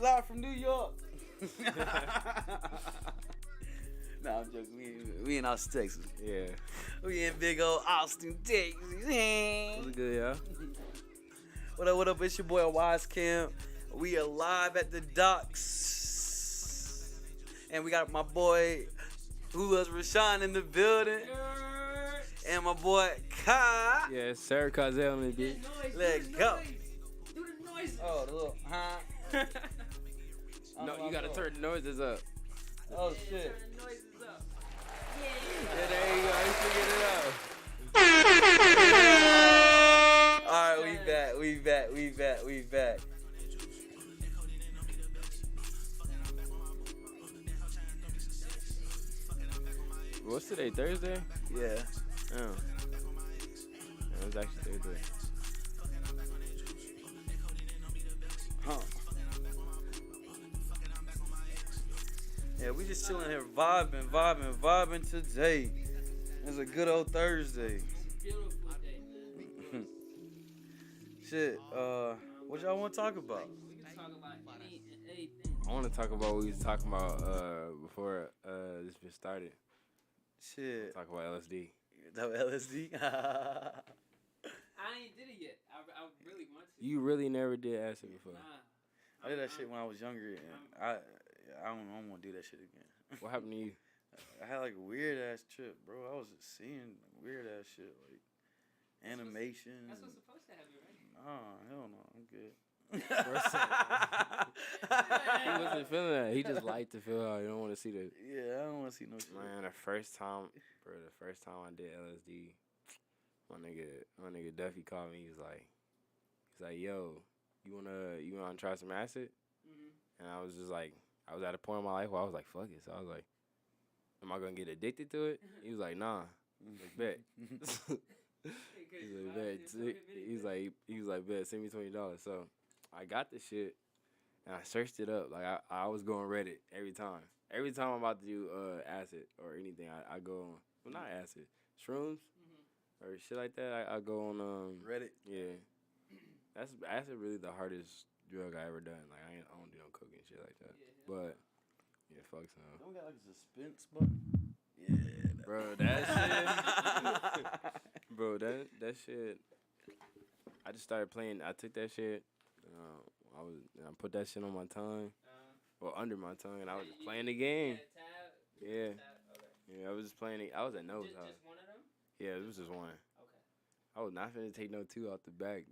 live from New York. Nah, I'm joking. We in Austin, Texas. Yeah. We in big old Austin, Texas. What's good, y'all? What up? It's your boy Wise Camp. We are live at the docks. And we got my boy who was Rashawn in the building. And my boy Kai. Yeah, Sarah Cozell on the beat. Let's go. Do the noise. Oh, the little, huh? No, you gotta turn the noises up. Oh, shit. Turn the noises up. Yeah, there you go. You should get it up. Alright, we back. What's today? Thursday? Yeah. Yeah. It was actually Thursday. Huh. Yeah, we just chilling here vibing today. It's a good old Thursday. Beautiful day, man. Shit, what y'all want to talk about? We can talk about any and anything. I want to talk about what we was talking about before this bit started. Shit. Talk about LSD. That LSD? I ain't did it yet. I really want to. You really never did acid before. Nah. I did that shit when I was younger, and I don't want to do that shit again. What happened to you? I had like a weird ass trip, bro. I was just seeing weird ass shit, like animation. That's what's supposed to happen, right? Nah, hell no, I'm good. He wasn't feeling that. He just liked to feel how you don't want to see the. Yeah, I don't want to see no shit. Man, the first time I did LSD, my nigga Duffy called me. He's like, yo, you wanna try some acid? Mm-hmm. And I was just like, I was at a point in my life where I was like, fuck it. So I was like, am I gonna get addicted to it? He was like, nah. I was like, bet. He was like, bet, send me $20. So I got the shit and I searched it up. Like I was going Reddit every time. Every time I'm about to do acid or anything, I go on, well, not acid, shrooms or shit like that. I go on Reddit. Yeah. That's acid really the hardest drug I ever done. Like I don't do no coke and shit like that. Yeah. But yeah, fuck some. Don't we got like a suspense button? Yeah. Bro, that shit. Bro, that shit. I just started playing. I took that shit. I put that shit on my tongue, or under my tongue, and I was just playing the game. Yeah. Yeah, I was just playing it. I was at No's house. Just one of them? Yeah, it was just one. Okay. I was not finna take no two out the bag.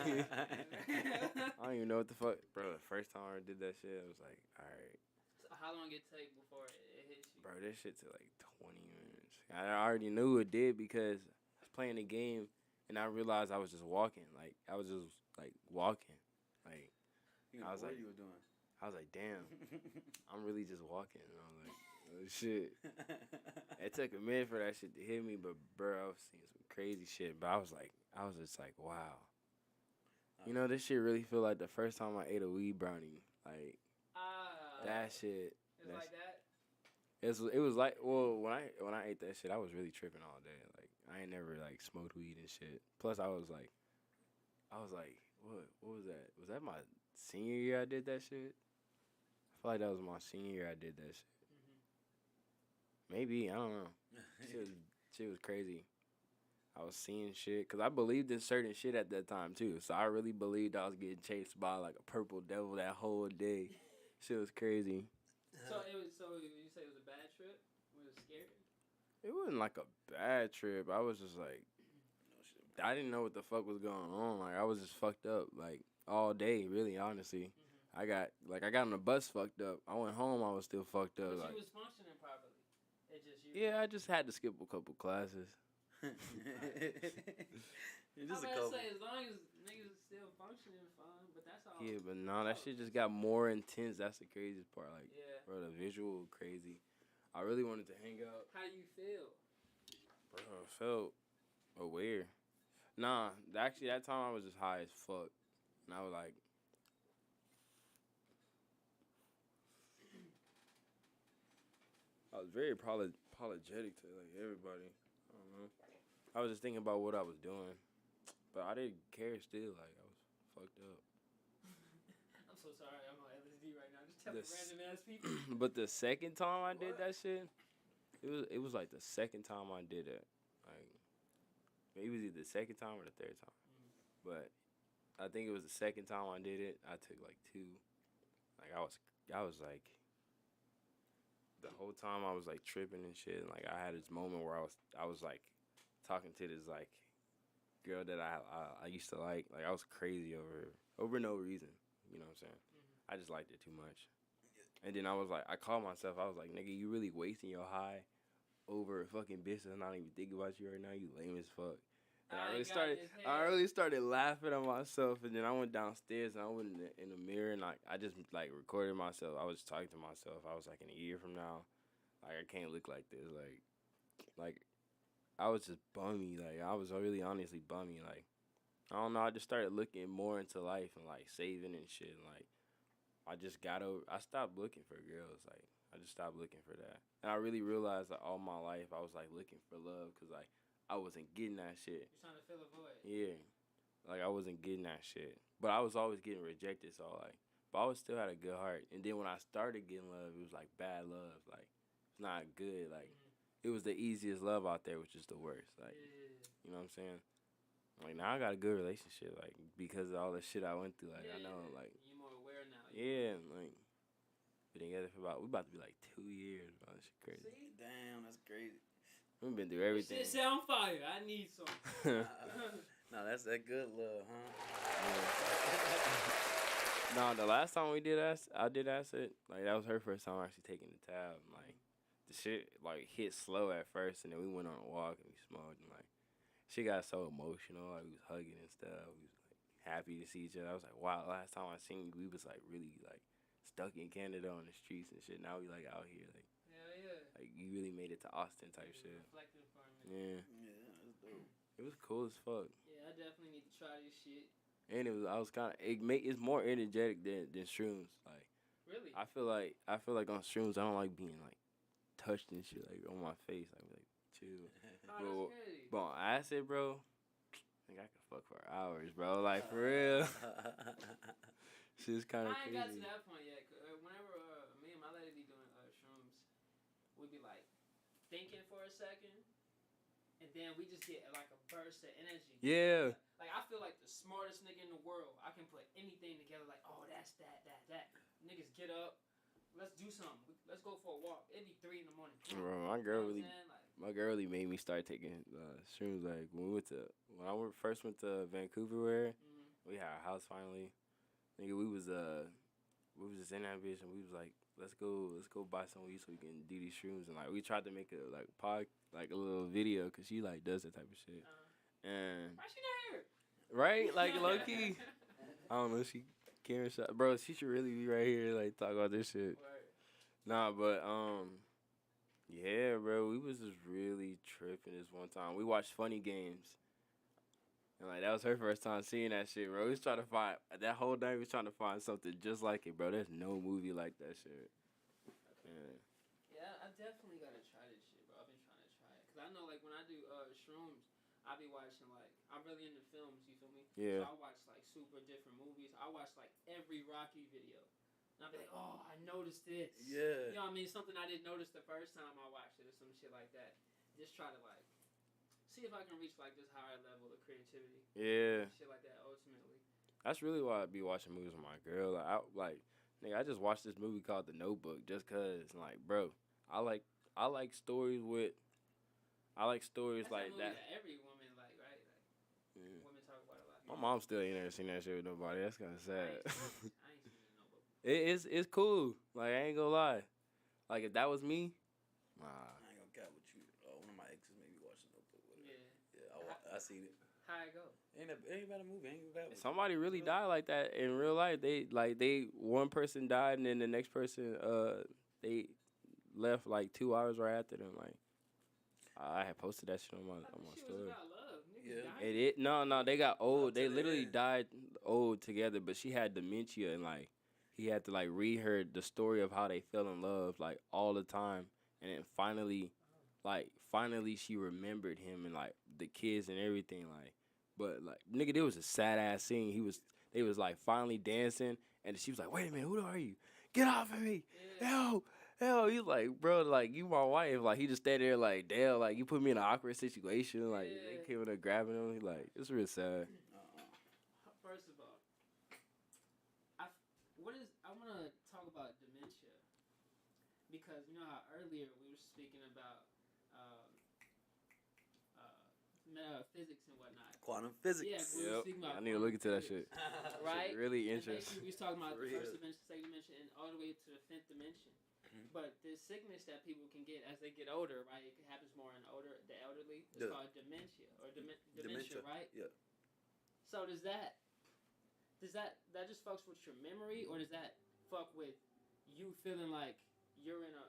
I don't even know what the fuck. Bro, the first time I did that shit, I was like, alright. So how long it take before it hits you? Bro, this shit took like 20 minutes. I already knew it did because I was playing the game and I realized I was just walking. Like, I was just, like, walking. Like, I was like, you were doing? I was like, damn, I'm really just walking. And I was like, oh, shit. It took a minute for that shit to hit me, but, bro, I was seeing some crazy shit. But I was just like, wow. You know, this shit really feel like the first time I ate a weed brownie. Like, that shit. It's like that? It was like, well, when I ate that shit, I was really tripping all day. Like, I ain't never like smoked weed and shit. Plus, I was like, what was that? Was that my senior year I did that shit? I feel like that was my senior year I did that shit. Maybe, I don't know. Shit was crazy. I was seeing shit because I believed in certain shit at that time too. So I really believed I was getting chased by like a purple devil that whole day. Shit was crazy. So you say it was a bad trip? Was it scary? It wasn't like a bad trip. I was just like, I didn't know what the fuck was going on. Like I was just fucked up like all day, really, honestly. I got on the bus fucked up. I went home, I was still fucked up. But Like, you was functioning properly. It just you. yeah, I just had to skip a couple classes. Just a I couple. say as long as niggas is still functioning, fine. But that's all. Yeah, but no, that shit just got more intense. That's the craziest part. Like, Yeah. bro, the visual crazy. I really wanted to hang out. How do you feel? Bro, I felt aware. Nah, actually, that time I was just high as fuck. And I was like, I was very apologetic to like everybody. I don't know. I was just thinking about what I was doing. But I didn't care still. Like, I was fucked up. I'm so so sorry. I'm on LSD right now. Just telling This- random ass people. But the second time I did What? that shit, it was like the second time I did it. Like it was either the second time or the third time. But I think it was the second time I did it. I took like 2. Like I was like the whole time I was like tripping and shit. And, like I had this moment where I was like talking to this like girl that I used to like. Like I was crazy over no reason. You know what I'm saying? I just liked it too much. And then I was like, I called myself. I was like, nigga, you really wasting your high over a fucking bitch that's not even thinking about you right now. You lame as fuck. And I really started laughing at myself. And then I went downstairs and I went in the mirror and I just like recorded myself. I was talking to myself. I was like, in a year from now, like I can't look like this. Like I was just bummy. Like I was really honestly bummy. Like I don't know. I just started looking more into life and like saving and shit. And, like I stopped looking for girls. Like I just stopped looking for that. And I really realized that all my life I was like looking for love because like I wasn't getting that shit. You're trying to fill a void. Yeah, like I wasn't getting that shit. But I was always getting rejected. So like, but I always still had a good heart. And then when I started getting love, it was like bad love. Like it's not good. Like it was the easiest love out there, which is the worst. Like you know what I'm saying? Like now I got a good relationship. Like because of all the shit I went through. Like I know like. You're more aware now. Yeah, like been together for we about to be like 2 years, bro. That shit crazy. See? Damn, that's crazy. We've been through everything. Shit set on fire. I need some. No, that's that good love, huh? No, the last time I did acid, like that was her first time actually taking the tab. And, like the shit like hit slow at first, and then we went on a walk and we smoked, and like she got so emotional. Like we was hugging and stuff. We was like happy to see each other. I was like, wow, last time I seen you, we was like really like stuck in Canada on the streets and shit. Now we like out here, like. Hell yeah. Like you really made it to Austin type shit. Reflecting for a minute. Yeah, Yeah, that's dope. it was cool as fuck. Yeah, I definitely need to try this shit. And it's more energetic than shrooms. Like Really? I feel like on shrooms I don't like being like touched and shit like on my face. I be like chill. Oh, that's crazy. But on acid, bro, I think I could fuck for hours, bro. Like for real. Shit's kind of I ain't crazy. got to that point yet. Whenever me and my lady be doing shrooms, we be like thinking for a second, and then we just get like a burst of energy. Yeah. Like I feel like the smartest nigga in the world. I can put anything together. Like, oh, that's that. Niggas get up. Let's do something. Let's go for a walk. It'd be 3 in the morning. Bro, my girl really made me start taking shrooms. Like when I first went to Vancouver, we had a house finally. Nigga, we was just in that bitch and we was like, let's go buy some weed so we can do these shrooms, and like we tried to make a like a little video because she like does that type of shit. And why she not here? right, like low key, I don't know. She Karen shot, bro. She should really be right here, like talk about this shit. Word. Nah, but yeah, bro. We was just really tripping this one time. We watched Funny Games. And like that was her first time seeing that shit, bro. We was trying to find that whole night. We was trying to find something just like it, bro. There's no movie like that shit. Man. Yeah, I definitely gotta try this shit, bro. I've been trying to try it cause I know like when I do shrooms, I be watching like I'm really into films. You feel me? Yeah. So I watch like super different movies. I watch like every Rocky video, and I be like, oh, I noticed this. Yeah. You know what I mean? Something I didn't notice the first time I watched it, or some shit like that. Just try to like. See if I can reach like this higher level of creativity. Yeah. Shit like that ultimately. That's really why I be watching movies with my girl. Nigga, I just watched this movie called The Notebook just cause, like, bro, I like stories with. I like stories That's like a movie that. every woman like, right? Like, Yeah. women talk about it a lot. My mom still ain't never seen that shit with nobody. That's kind of sad. I ain't seen the Notebook. It's cool. Like I ain't gonna lie. Like if that was me, nah. I ain't gonna cap with you. One of my exes made me watch the Notebook with her. Yeah. I seen it. How it go? Ain't about a movie. Ain't bad. Somebody really died like that in real life. They one person died and then the next person they left like 2 hours right after them. Like I had posted that shit on my Shit was story. about love. Niggas Yeah. dying. No, they got old. They to literally that. died old together, but she had dementia and like he had to like read her the story of how they fell in love like all the time, and then finally she remembered him and like the kids and everything like, but like nigga, there was a sad ass scene. They was like finally dancing And she was like, "Wait a minute, who are you? Get off of me! Yeah. Hell!" He's like, "Bro, like you my wife." Like he just stayed there, like, "Damn, like you put me in an awkward situation." Like they Yeah. came in there grabbing him. He like, it's real sad. First of all, I want to talk about dementia because you know how earlier we were speaking about physics and whatnot. Quantum physics. Yeah, we were speaking about I need to look into that shit. right? Really And interesting. basically, we was talking about the For first real. dimension, second dimension, and all the way to the fifth dimension. Mhm. But the sickness that people can get as they get older, right? It happens more in the elderly. It's Yeah. called dementia or dementia, Dementia. right? Yeah. So does that just fucks with your memory, or does that fuck with you feeling like you're in a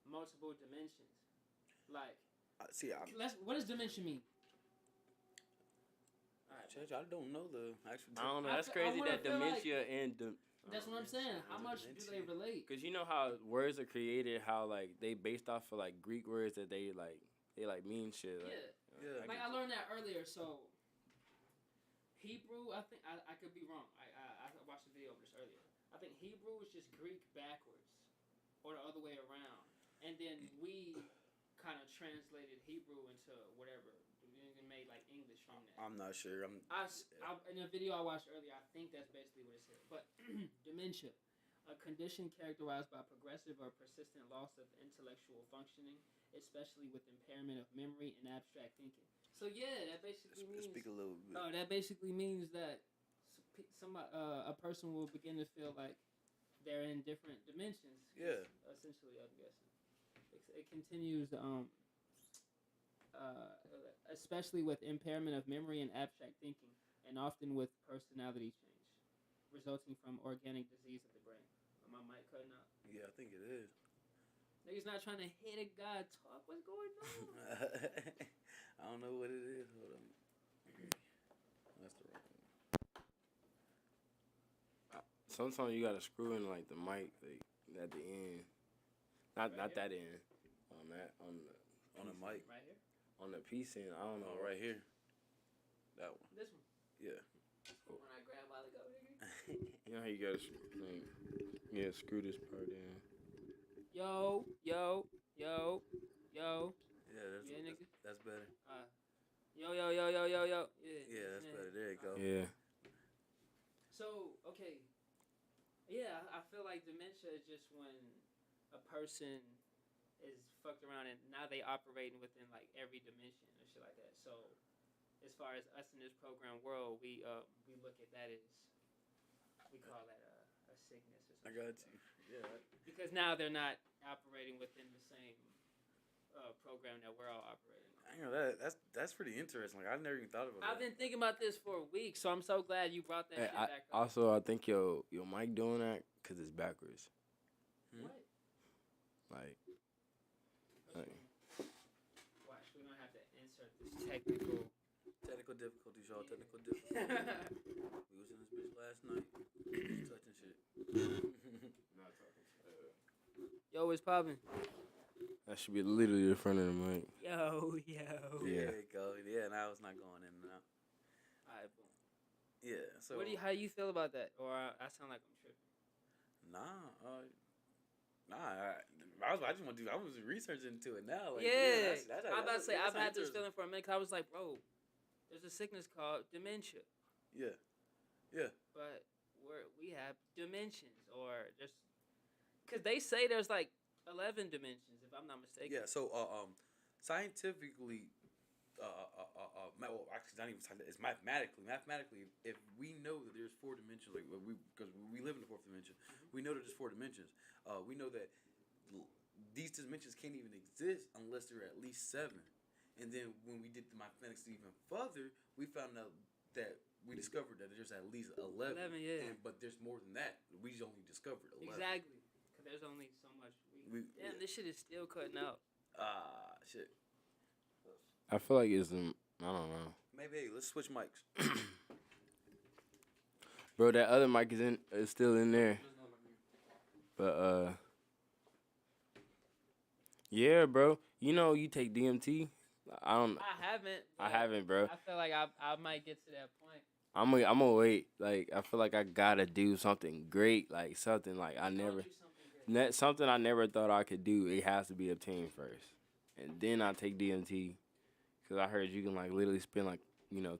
multiple dimensions? Like, See, what does dementia mean? Judge, I don't know the actual. I don't know. I That's fe- I crazy wanna that feel like- dementia and That's what I'm saying. How much do they relate? because you know how words are created, how like they based off of like Greek words that they mean shit. Like, Yeah. Yeah. Like I learned that earlier. So Hebrew, I think I could be wrong. I watched a video of this earlier. I think Hebrew is just Greek backwards, or the other way around, and then we kind of translated Hebrew into whatever. We made like English from that. I'm not sure. In a video I watched earlier, I think that's basically what it said. But dementia, a condition characterized by progressive or persistent loss of intellectual functioning, especially with impairment of memory and abstract thinking. So yeah, that basically means. Speak a little bit. That basically means that a person will begin to feel like they're in different dimensions. Yeah. Essentially, I'm guessing. It continues. Especially with impairment of memory and abstract thinking, and often with personality change, resulting from organic disease of the brain. Am I mic cutting out? Yeah, I think it is. Niggas not trying to hit a guy talk. What's going on? I don't know what it is. Hold on. That's the wrong one. sometimes you gotta screw in like the mic like, at the end. Not that end. On the mic. Right here. On the piece end. I don't know. Oh, right here. That one. This one. Yeah. When I grabbed while ago, nigga. You know how you gotta screw this part in. Yo. Yeah, Yeah, nigga. that's better. Yo. Yeah, that's better. There you go. Yeah. So, okay. Yeah, I feel like dementia is just when a person is fucked around and now they operating within like every dimension or shit like that. So, as far as us in this program world, we look at that as we call that a sickness or I something. got you. Yeah. Because now they're not operating within the same program that we're all operating. I know that's pretty interesting. Like I never even thought about I've that. been thinking about this for a week, so I'm so glad you brought that Hey, shit back up. also, I think your mic doing that because it's backwards. What? Like, Watch, we're gonna have to insert this technical. Technical difficulties, y'all. Technical difficulties. We was in this bitch last night. Touching shit. Yo, what's poppin'? that should be literally the front of the mic. Yo. Yeah. There you go. Yeah, now it's not going in and out. Alright, boom. Yeah. So. How you feel about that? Or I sound like I'm tripping. Nah. I just want to do. I was researching into it now. Like, Yeah, that's I'm about to say I've had this interesting. feeling for a minute. 'Cause I was like, bro, there's a sickness called dementia, Yeah. but we have dimensions, or just because they say there's like 11 dimensions, if I'm not mistaken. Yeah. So, scientifically, well, actually, it's not even scientific, it's mathematically, if we know that there's 4 dimensions, like because we live in the 4th dimension, we know that there's 4 dimensions. We know that these dimensions can't even exist unless there are at least 7. And then when we did the mathematics even further, we found out that we discovered that there's at least 11. 11, yeah. But there's more than that. We only discovered 11. Exactly. Because there's only so much. Damn, this shit is still cutting out. Shit. I feel like it's I don't know. Maybe hey, let's switch mics. Bro, that other mic is still in there. But yeah, bro. You know you take DMT. I I haven't. haven't, bro. I feel like I might get to that point. I'm gonna wait. Like I feel like I gotta do something great, like something like I never, Do something great. something I never thought I could do. It has to be obtained first, and then I take DMT, cause I heard you can like literally spend like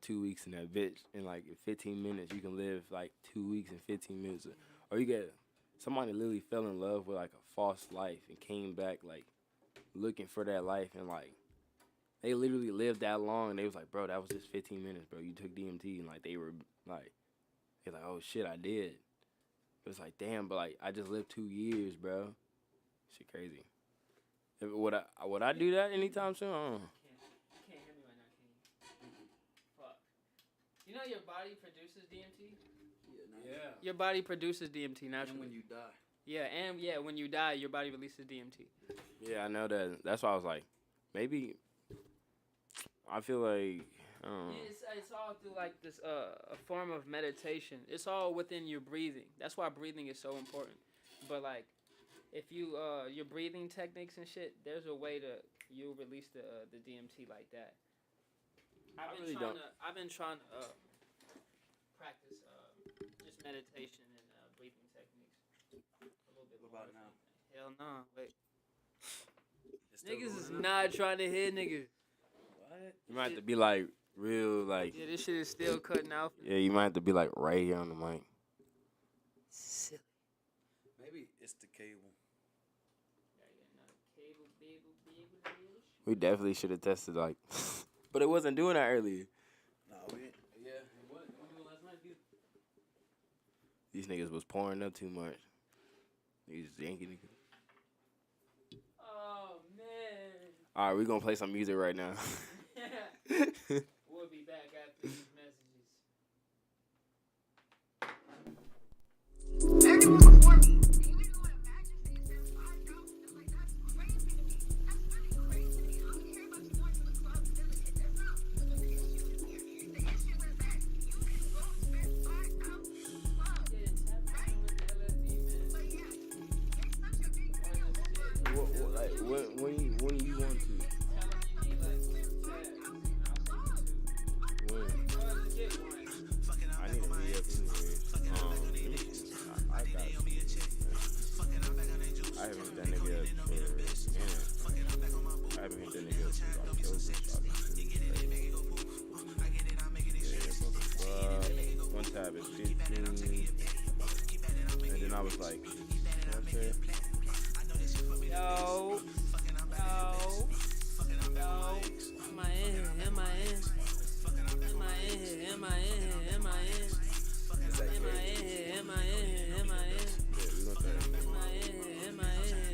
2 weeks in that bitch, in like in 15 minutes you can live like 2 weeks in 15 minutes, or you get somebody literally fell in love with like a false life and came back like looking for that life and like. They literally lived that long, and they was like, bro, that was just 15 minutes, bro. You took DMT, and like they were like, they're like, oh shit, I did. It was like, damn, but like I just lived 2 years, bro. Shit, crazy. Would I do that anytime soon? I don't know. You can't hear me right now, can you? Fuck. You know your body produces DMT? Yeah. Your body produces DMT naturally. And when you die. Yeah, when you die, your body releases DMT. Yeah, I know that. That's why I was like, maybe. I feel like I don't know. It's all through like this a form of meditation. It's all within your breathing. That's why breathing is so important. But like, if you your breathing techniques and shit, there's a way to you release the DMT like that. I've been trying to practice just meditation and breathing techniques a little bit. What about now? Hell no, wait. It's still Niggas is going on? not trying to hit niggas. What? You might have to be like real, like Yeah, this shit is still cutting out. yeah. You might have to be like right here on the mic. Silly. Maybe it's the cable. We definitely should have tested like, but it wasn't doing that earlier. No, we ain't. Yeah, it was. Last night, dude. These niggas was pouring up too much. These yanking niggas. Oh man. All right, we gonna play some music right now. We'll be back after these messages. Everyone before me. And you even want to imagine saying there's 5,000? Like, that's crazy to me. That's really crazy to me. I don't care about you going to the club and doing shit. That's not the issue here. The issue is that you can go spend 5,000 in the club. Right? But yeah, it's such a big deal. Like when you want to? When? I need a re-up anyways. I got you. I haven't done it yet for I haven't hit that nigga since October. One tab is 15, and then I was like, okay. Yo. Am I in here? Am I in? Am I in here? Am I in here? Am I in? Am I in here? Am I in here? Am I in? Yeah, we gonna try that. Am I in here? Am I in here?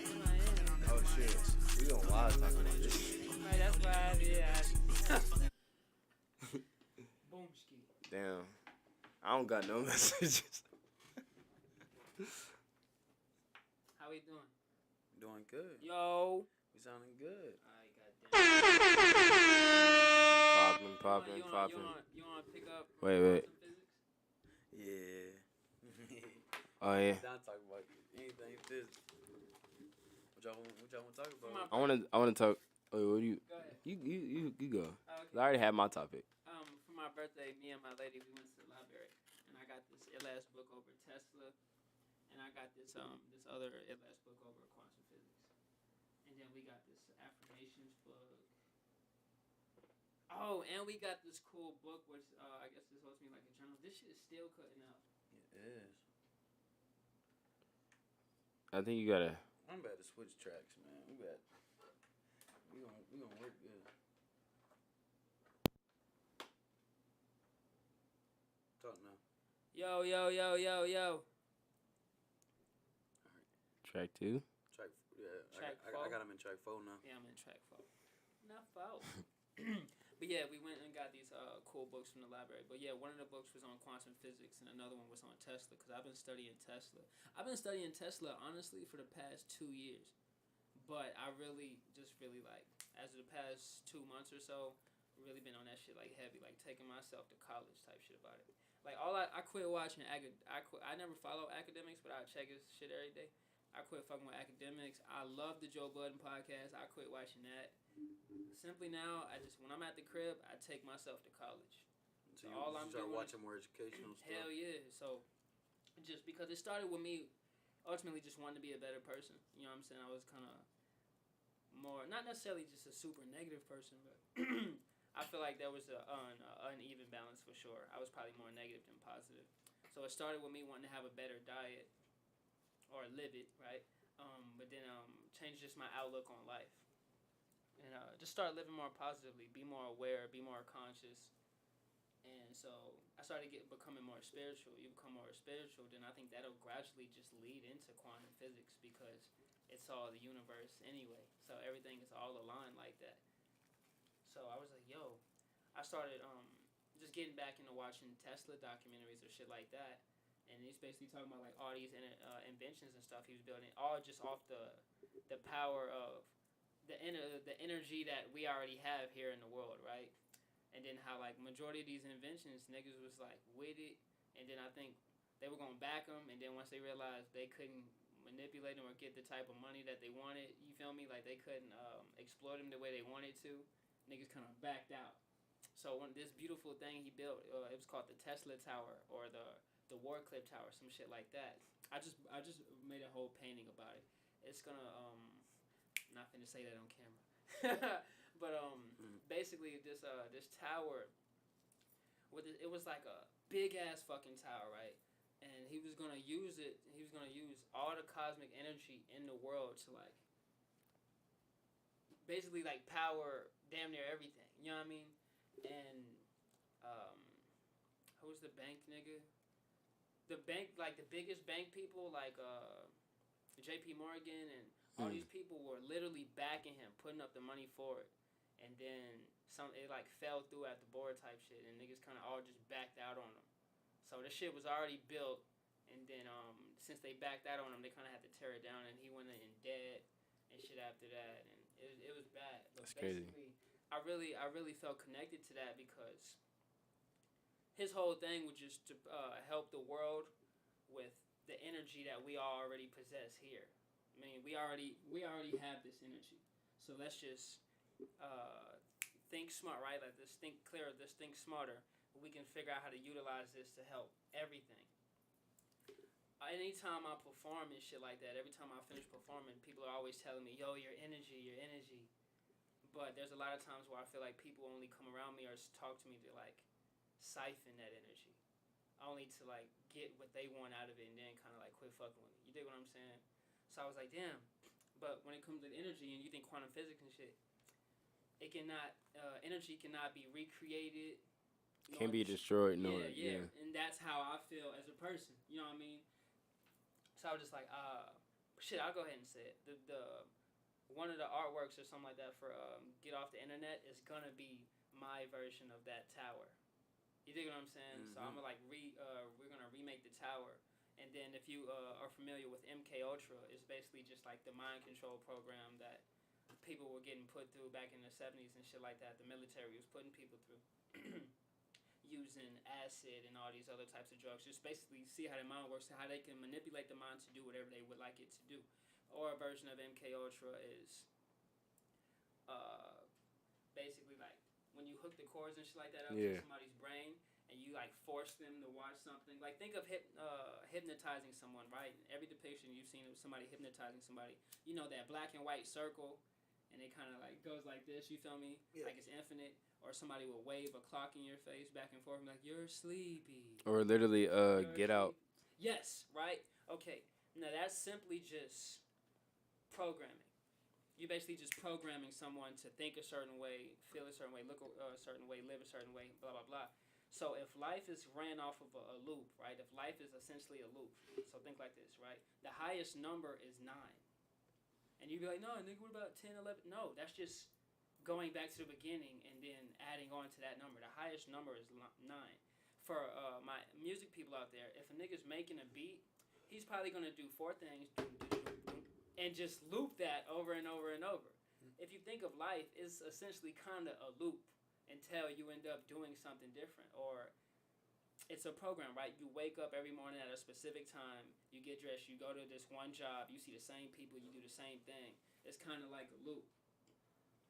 Am I in? Oh shit, we gonna live talk about this. Right, that's why, yeah. Boomski. Damn, I don't got no messages. How we doing? Doing good. Yo. We sounding good. Alright, goddamn. Popping. You wanna pick up? Wait. some physics? Yeah. Oh yeah. Down talking about anything physics. What y'all want to talk about? I wanna talk. Wait, what do you? Go ahead. You go. Oh, okay. I already had my topic. For my birthday, me and my lady, we went to the library, and I got this ill-ass book over Tesla, and I got this this other ill-ass book over quantum physics, and then we got this affirmations book. Oh, and we got this cool book, which I guess is supposed to be like a journal. This shit is still cutting out. It is. I think you gotta. I'm about to switch tracks, man. We gonna work good. Talk now. Yo. Track 2. Track. Yeah. Track I four? got him in track 4 now. Yeah, I'm in track 4. Not 4. But yeah, we went and got these cool books from the library. But yeah, one of the books was on quantum physics and another one was on Tesla because I've been studying Tesla. I've been studying Tesla, honestly, for the past 2 years. But I really like, as of the past 2 months or so, really been on that shit like heavy, like taking myself to college type shit about it. Like I quit watching I never follow academics, but I check his shit every day. I quit fucking with academics. I love the Joe Budden podcast. I quit watching that. Simply now, I just when I'm at the crib, I take myself to college. So all you I'm start doing- watching more educational stuff. Hell yeah! So just because it started with me, ultimately just wanting to be a better person. You know what I'm saying? I was kind of more not necessarily just a super negative person, but I feel like there was a uneven balance for sure. I was probably more negative than positive. So it started with me wanting to have a better diet or live it, right? But then changed just my outlook on life. And just start living more positively, be more aware, be more conscious. And so I started becoming more spiritual. You become more spiritual, then I think that'll gradually just lead into quantum physics because it's all the universe anyway. So everything is all aligned like that. So I was like, yo, I started just getting back into watching Tesla documentaries or shit like that. And he's basically talking about like all these inventions and stuff he was building, all just off the power of the energy that we already have here in the world, right? And then how like majority of these inventions, niggas was like with it, and then I think they were gonna back them, and then once they realized they couldn't manipulate them or get the type of money that they wanted, you feel me? Like they couldn't exploit them the way they wanted to, niggas kind of backed out. So when this beautiful thing he built, it was called the Tesla Tower or the Warcliffe Tower, some shit like that. I just made a whole painting about it. It's gonna not finna say that on camera, but basically this tower, it was like a big ass fucking tower, right? And he was gonna use it. He was gonna use all the cosmic energy in the world to like basically like power damn near everything. You know what I mean? And who's the bank nigga? The bank, like the biggest bank people, like J.P. Morgan and all these people were literally backing him, putting up the money for it. And then it like fell through at the board type shit, and niggas kind of all just backed out on him. So the shit was already built, and then since they backed out on him, they kind of had to tear it down, and he went in debt and shit after that, and it was bad. But That's basically, crazy. I really felt connected to that because his whole thing was just to help the world with the energy that we already possess here. I mean, we already have this energy, so let's just think smart, right? Like let's think clearer, let's think smarter. We can figure out how to utilize this to help everything. Anytime I perform and shit like that, every time I finish performing, people are always telling me, yo, your energy. But there's a lot of times where I feel like people only come around me or talk to me to like siphon that energy, only to like get what they want out of it and then kind of like quit fucking with me. You dig what I'm saying? So I was like, damn. But when it comes to energy and you think quantum physics and shit, it cannot, energy cannot be recreated. Can't be destroyed. No. Yeah. And that's how I feel as a person. You know what I mean? So I was just like, shit, I'll go ahead and say it. The one of the artworks or something like that for Get Off the Internet is gonna be my version of that tower. You dig what I'm saying? So I'm gonna like we're gonna remake the tower. And then if you are familiar with MK Ultra, it's basically just like the mind control program that people were getting put through back in the 70s and shit like that. The military was putting people through using acid and all these other types of drugs. Just basically see how their mind works, how they can manipulate the mind to do whatever they would like it to do. Or a version of MK Ultra is basically like when you hook the cords and shit like that up to somebody's brain and you like force them to watch something. Like think of hypnotizing someone, right? Every depiction you've seen of somebody hypnotizing somebody, you know that black and white circle and it kind of like goes like this, you feel me? Yeah. Like it's infinite. Or somebody will wave a clock in your face back and forth and be like, you're sleepy. Or literally Get Out. Yes, right? Okay. Now that's simply just programming. You're basically just programming someone to think a certain way, feel a certain way, look a certain way, live a certain way, blah, blah, blah. So if life is ran off of a loop, right? If life is essentially a loop, so think like this, right? The highest number is 9. And you'd be like, no, nigga, what about 10, 11? No, that's just going back to the beginning and then adding on to that number. The highest number is 9. For my music people out there, if a nigga's making a beat, he's probably going to do 4 things and just loop that over and over and over. If you think of life, it's essentially kind of a loop until you end up doing something different. Or it's a program, right? You wake up every morning at a specific time, you get dressed, you go to this one job, you see the same people, you do the same thing. It's kind of like a loop.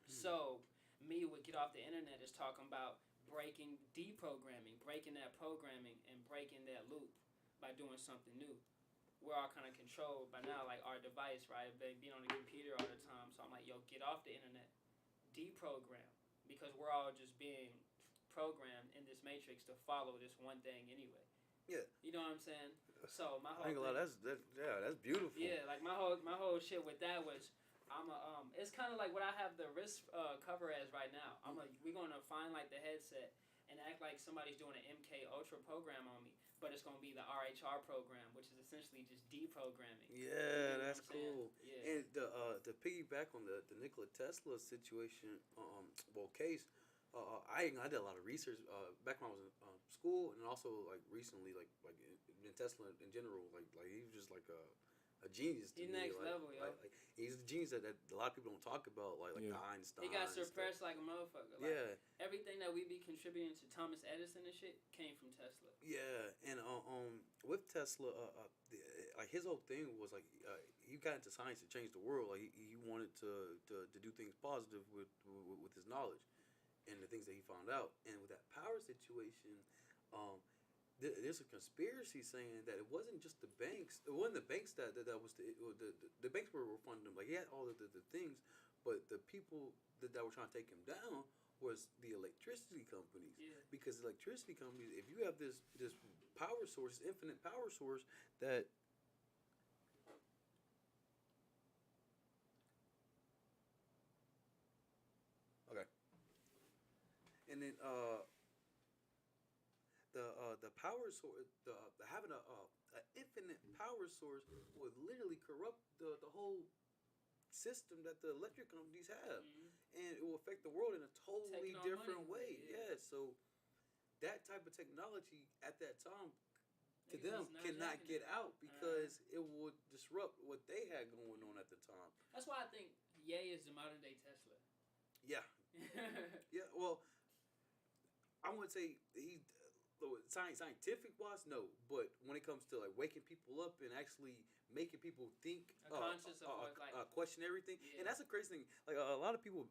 So me would get off the internet is talking about deprogramming, breaking that programming and breaking that loop by doing something new. We're all kind of controlled by now, like our device, right? Being on the computer all the time. So I'm like, yo, get off the internet, deprogram, because we're all just being programmed in this matrix to follow this one thing anyway. Yeah. You know what I'm saying? So my whole I ain't gonna lie, that's beautiful. yeah, like my whole shit with that was it's kind of like what I have the wrist cover as right now. We're gonna find like the headset and act like somebody's doing an MK Ultra program on me, but it's gonna be the RHR program, which is essentially just deprogramming. Yeah, You know that's what I'm saying? cool. Yeah. And to piggyback on the Nikola Tesla situation, case, I did a lot of research back when I was in school, and also like recently, like in Tesla in general, like he was just like a genius to He's me. next level, yo. Like, he's a genius that a lot of people don't talk about, like the Einstein. He got suppressed like a motherfucker. Like, Yeah. Everything that we be contributing to Thomas Edison and shit came from Tesla. Yeah, and with Tesla, like his whole thing was like he got into science to change the world. Like he wanted to do things positive with his knowledge and the things that he found out. And with that power situation, there's a conspiracy saying that it wasn't just the banks. It wasn't the banks that was the banks were funding him. Like he had all the things, but the people that were trying to take him down was the electricity companies. Yeah. Because electricity companies, if you have this power source, infinite power source that okay, and then the power source, the having a infinite power source would literally corrupt the whole system that the electric companies have, and it will affect the world in a totally Taking our different money. way. Yeah, so that type of technology at that time to Niggas them was not cannot jacking get it. out because it would disrupt what they had going on at the time. That's why I think Ye is the modern day Tesla. Yeah, yeah. Well, I wouldn't say he scientific wise, no. But when it comes to like waking people up and actually making people think, Conscious of what, like, question everything, yeah. and that's a crazy thing. Like a lot of people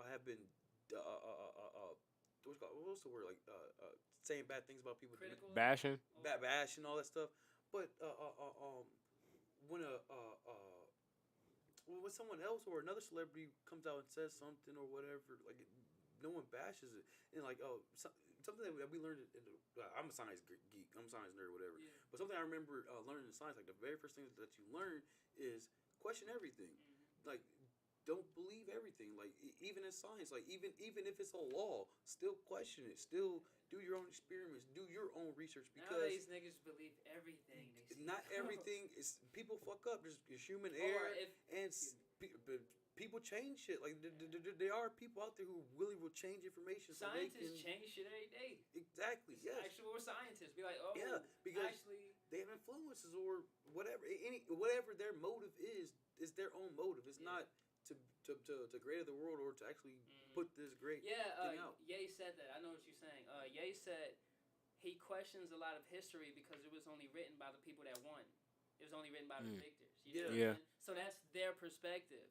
have been what's the word, like saying bad things about people, Critical. Bashing. bash and all that stuff. But when when someone else or another celebrity comes out and says something or whatever, like no one bashes it, and like something that we learned I'm a science geek, I'm a science nerd, whatever. Yeah. But something I remember learning in science, like the very first thing that you learn is question everything. Like, don't believe everything. Like even in science, like even if it's a law, still question it. Still do your own experiments. Do your own research, because Nowadays niggas believe everything they see. not everything is. People fuck up. There's human Or error, if- and people change shit. Like there are people out there who really will change information. So they Scientists can, change shit every day. exactly. Yes. Actual scientists be like, oh, Yeah, because actually, they have influences or whatever. Whatever their motive is their own motive. It's Yeah. not to greater the world or to actually put this great yeah. thing out. Ye said that. I know what you're saying. Ye said he questions a lot of history because it was only written by the people that won. It was only written by the victors. You know what Yeah. I mean? So that's their perspective.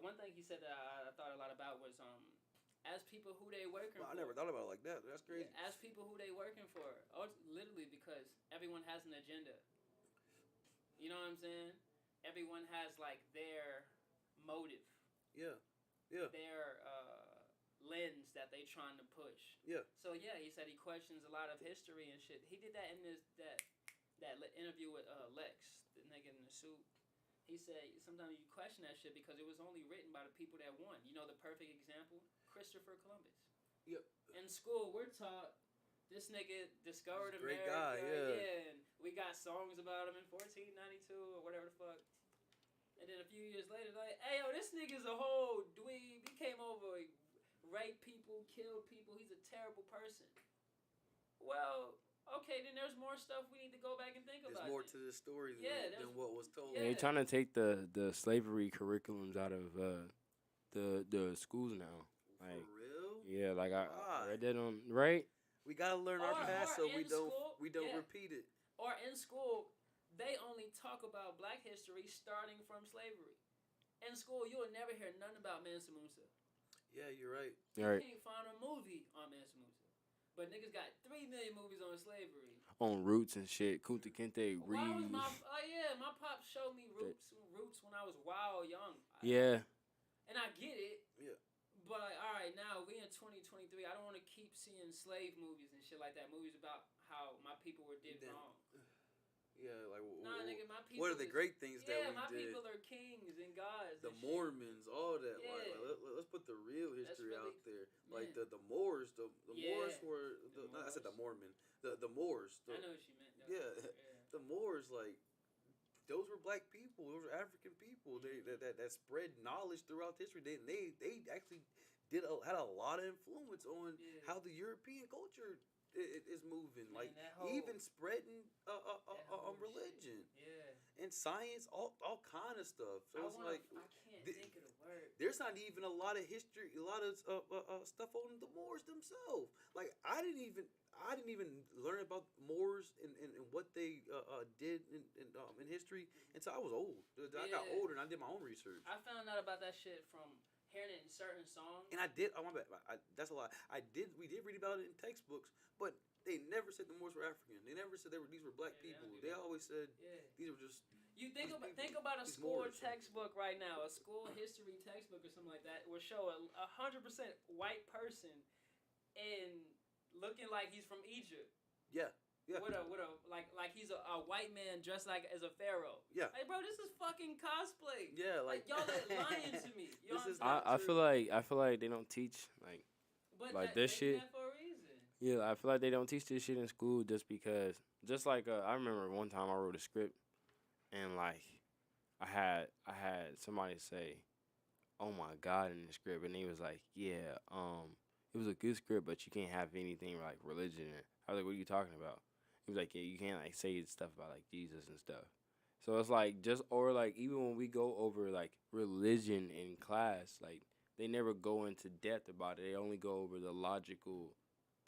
One thing he said that I thought a lot about was ask people who they working Well, for. I never thought about it like that. That's crazy. Yeah, ask people who they working for. Literally, because everyone has an agenda. You know what I'm saying? Everyone has like their motive, Yeah. Yeah. their lens that they trying to push. Yeah. So yeah, he said he questions a lot of history and shit. He did that in that interview with Lex, the nigga in the suit. He said sometimes you question that shit because it was only written by the people that won. You know the perfect example? Christopher Columbus. Yep. In school, we're taught this nigga discovered He's a great America. guy, yeah. And we got songs about him in 1492 or whatever the fuck. And then a few years later, like, hey, yo, this nigga's a whole dweeb. He came over, he raped people, killed people. He's a terrible person. Well, okay, then there's more stuff we need to go back and think There's about. more then. to this story than, Yeah, than what was told. yeah. They're trying to take the slavery curriculums out of the schools now. Like, For real? yeah, like I Why? read that on right. We gotta learn our Or- past or so we in don't school, yeah. repeat it. Or in school, they only talk about black history starting from slavery. In school, you will never hear nothing about Mansa Musa. Yeah, you're right. You Right. can't find a movie on Mansa Musa. But niggas got 3 million movies on slavery. On Roots and shit. Kunta Kinte, Why was Reed. my pop showed me Roots when I was wild young. Yeah. And I get it. Yeah. But all right, now we in 2023. I don't want to keep seeing slave movies and shit like that. Movies about how my people were did Then- wrong. Yeah, like Nah, nigga, my people. what are the is- great things Yeah, that we my did? people are kings and gods. The and shit. Mormons, all that. Yeah. Let's put the real That's history really- out there. Like man. the Moors, the Yeah. Moors were. I said the Moors. Mormon. The Moors. I know what you meant. Though. Yeah. The Moors, like, those were black people. Those were African people. They that spread knowledge throughout history. They actually had a lot of influence on Yeah. how the European culture is moving. Man, Like that whole- even spreading that whole religion shit. Yeah. and science, all kind of stuff. So it's like I can't the- think of the word. there's not even a lot of history, a lot of stuff on the Moors themselves. Like I didn't even learn about Moors and what they did in history until I was old. I got Yeah. older and I did my own research. I found out about that shit from hearing it in certain songs. And I did. Oh my bad. That's a lie. We did read about it in textbooks, but they never said the Moors were African. They never said these were black Yeah, they don't people. do They that. always said Yeah. these were just. You think These about people- a these school Moors. textbook right now, a school history textbook or something like that will show a 100% white person and looking like he's from Egypt. Yeah. Yeah. With a like he's a white man dressed like as a pharaoh. Yeah. Like, bro, this is fucking cosplay. Yeah. Like y'all are lying to me. You know This what is I'm not saying? I feel like they don't teach like But like they this do shit. that for a reason. yeah, I feel like they don't teach this shit in school just because I remember one time I wrote a script and like I had somebody say, "Oh my God," in the script, and he was like, "Yeah, it was a good script, but you can't have anything like religion in it." I was like, "What are you talking about?" He was like, "Yeah, you can't like say stuff about like Jesus and stuff." So it's like even when we go over like religion in class, like they never go into depth about it. They only go over the logical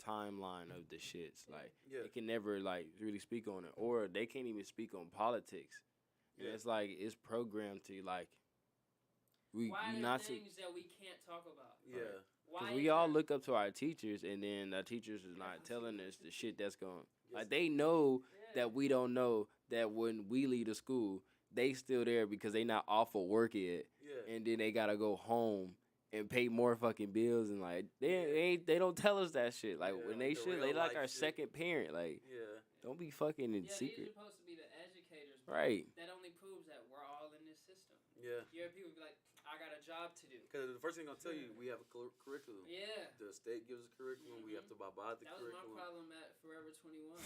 timeline of the shits. Like Yeah. they can never like really speak on it, or they can't even speak on politics. And Yeah. it's like it's programmed to like we Why are there not things that we can't talk about? Yeah. Why because is we all that- look up to our teachers, and then the teachers is not telling us the shit that's going. Yes. Like they know Yeah. that we don't know that when we leave the school, they still there because they not off of work yet, Yeah. and then they gotta go home and pay more fucking bills, and like they don't tell us that shit. Like Yeah, when like they the should, real they like life our shit. second parent. Like Yeah. don't be fucking in Yeah, these secret, are supposed to be the educators. but right? That only proves that we're all in this system. Yeah. You hear people be like, I got a job to do. Because the first thing I'm gonna tell you, we have a curriculum. Yeah. The state gives us a curriculum. We have to abide by the That was my curriculum. problem at Forever 21.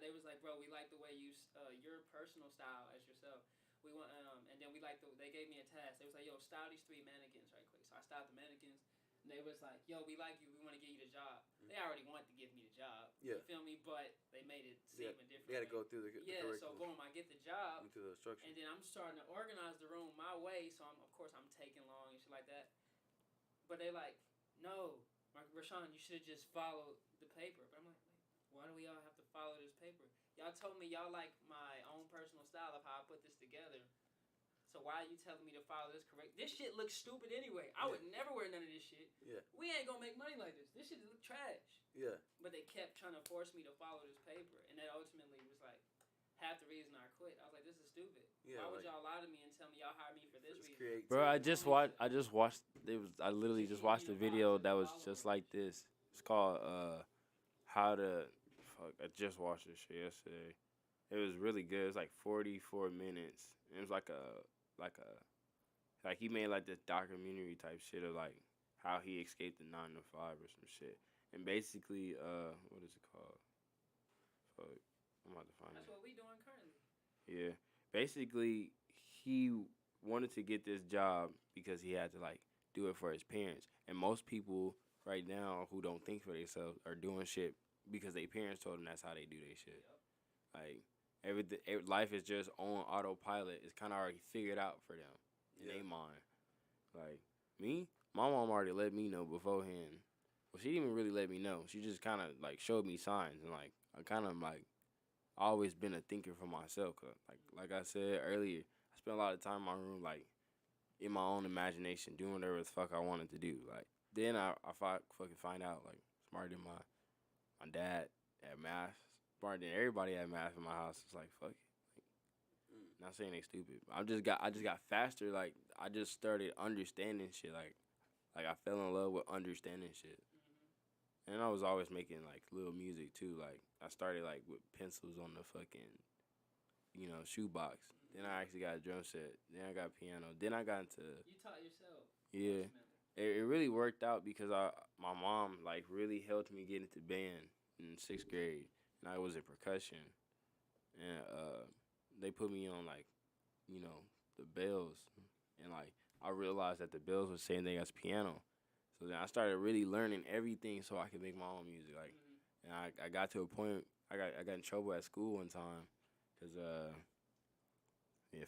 They was like, bro, we like the way you your personal style as yourself. We want and then they gave me a task. They was like, yo, style these 3 mannequins right quick. So I styled the mannequins. And they was like, yo, we like you. We want to get you the job. They already want to give me the job. Yeah. You feel me? But they made it seem a different We had to way. go through the Yeah, so curriculum. boom, I get the job. Into the instruction. And then I'm starting to organize the room my way, so of course I'm taking long and shit like that. But they like, no, Rashawn, you should have just followed the paper. But I'm like, wait, why do we all have to follow this paper? Y'all told me y'all like my own personal style of how I put this together. So why are you telling me to follow this correct? This shit looks stupid anyway. I would never wear none of this shit. Yeah. We ain't gonna make money like this. This shit look trash. Yeah. But they kept trying to force me to follow this paper, and that ultimately was like half the reason I quit. I was like, this is stupid. Yeah, Why would like- y'all lie to me and tell me y'all hired me for this It's reason? creativity. Bro, I just watched. I literally just watched a video that was just like this. It's called How to. Fuck, I just watched this shit yesterday. It was really good. It's like 44 minutes. It was like he made like this documentary type shit of like how he escaped the 9 to 5 or some shit. And basically, what is it called? Fuck, I'm about to find That's it. what we doing currently. Yeah. Basically, he wanted to get this job because he had to like do it for his parents. And most people right now who don't think for themselves are doing shit because their parents told them that's how they do their shit. Like everything, life is just on autopilot. It's kind of already figured out for them in Yeah. their mind. Like me, my mom already let me know beforehand. Well, she didn't even really let me know. She just kind of like showed me signs, and like I kind of like always been a thinker for myself. 'Cause, like I said earlier, I spent a lot of time in my room like in my own imagination, doing whatever the fuck I wanted to do. Like then fucking find out like smarter than my dad at math, smarter than everybody at math in my house. It's like fuck it. Not saying they stupid. I just got faster. Like I just started understanding shit. Like I fell in love with understanding shit. And I was always making like little music too. Like I started like with pencils on the fucking, shoebox. Then I actually got a drum set. Then I got piano. Then I got into You taught yourself. yeah. It really worked out because my mom like really helped me get into band in 6th grade, and I was in percussion, and they put me on like, the bells, and like I realized that the bells was the same thing as piano, so then I started really learning everything so I could make my own music. Like, and I got to a point I got in trouble at school one time, cause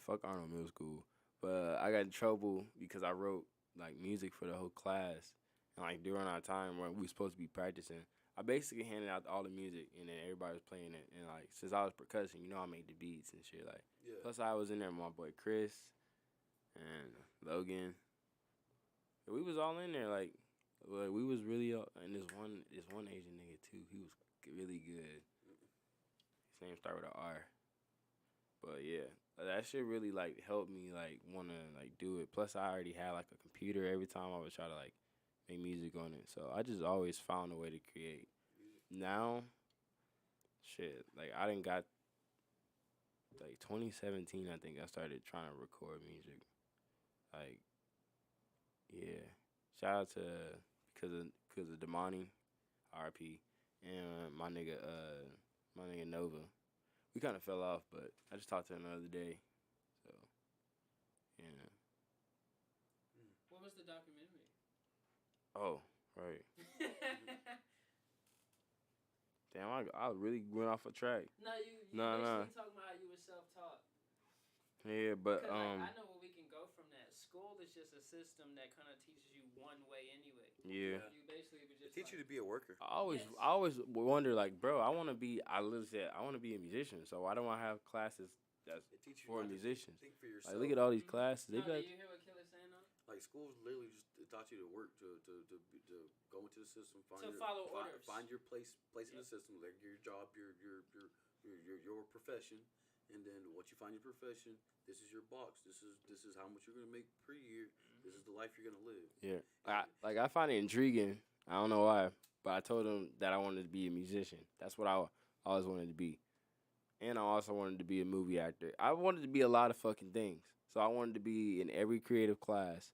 fuck Arnold Middle School, but I got in trouble because I wrote like music for the whole class, and like during our time when we were supposed to be practicing, I basically handed out all the music, and then everybody was playing it. And like since I was percussion, I made the beats and shit. Like plus I was in there with my boy Chris and Logan. And we was all in there like we was really and this one Asian nigga too. He was really good. His name started with an R. But yeah, that shit really like helped me like wanna like do it. Plus I already had like a computer every time I would try to like make music on it. So I just always found a way to create. Now, shit, like I done got like 2017 I think I started trying to record music. Like yeah. Shout out to because of Damani, RP, and my nigga Nova. We kind of fell off, but I just talked to him the other day. So, yeah. What was the documentary? Oh, right. Damn, I really went off a track. No, you Nah. basically talking about how you were self-taught. Yeah, but Cause, like, I know where we can go from that. School is just a system that kind of teaches you one way anyway. yeah. You basically would just Teach you to be a worker. I always Yes. wonder like, bro, I literally said I want to be a musician. So why don't I have classes that's It teaches you for not to musicians? think for yourself. Like, look at all these classes. They No, be do like, you hear what Killer's saying though? Like schools literally just taught you to work to go into the system, To follow orders. find your place in the system, like your job, your profession, and then once you find your profession, this is your box. This is how much you're gonna make per year. This is the life you're gonna live. yeah. I find it intriguing. I don't know why, but I told them that I wanted to be a musician. That's what I always wanted to be. And I also wanted to be a movie actor. I wanted to be a lot of fucking things. So I wanted to be in every creative class.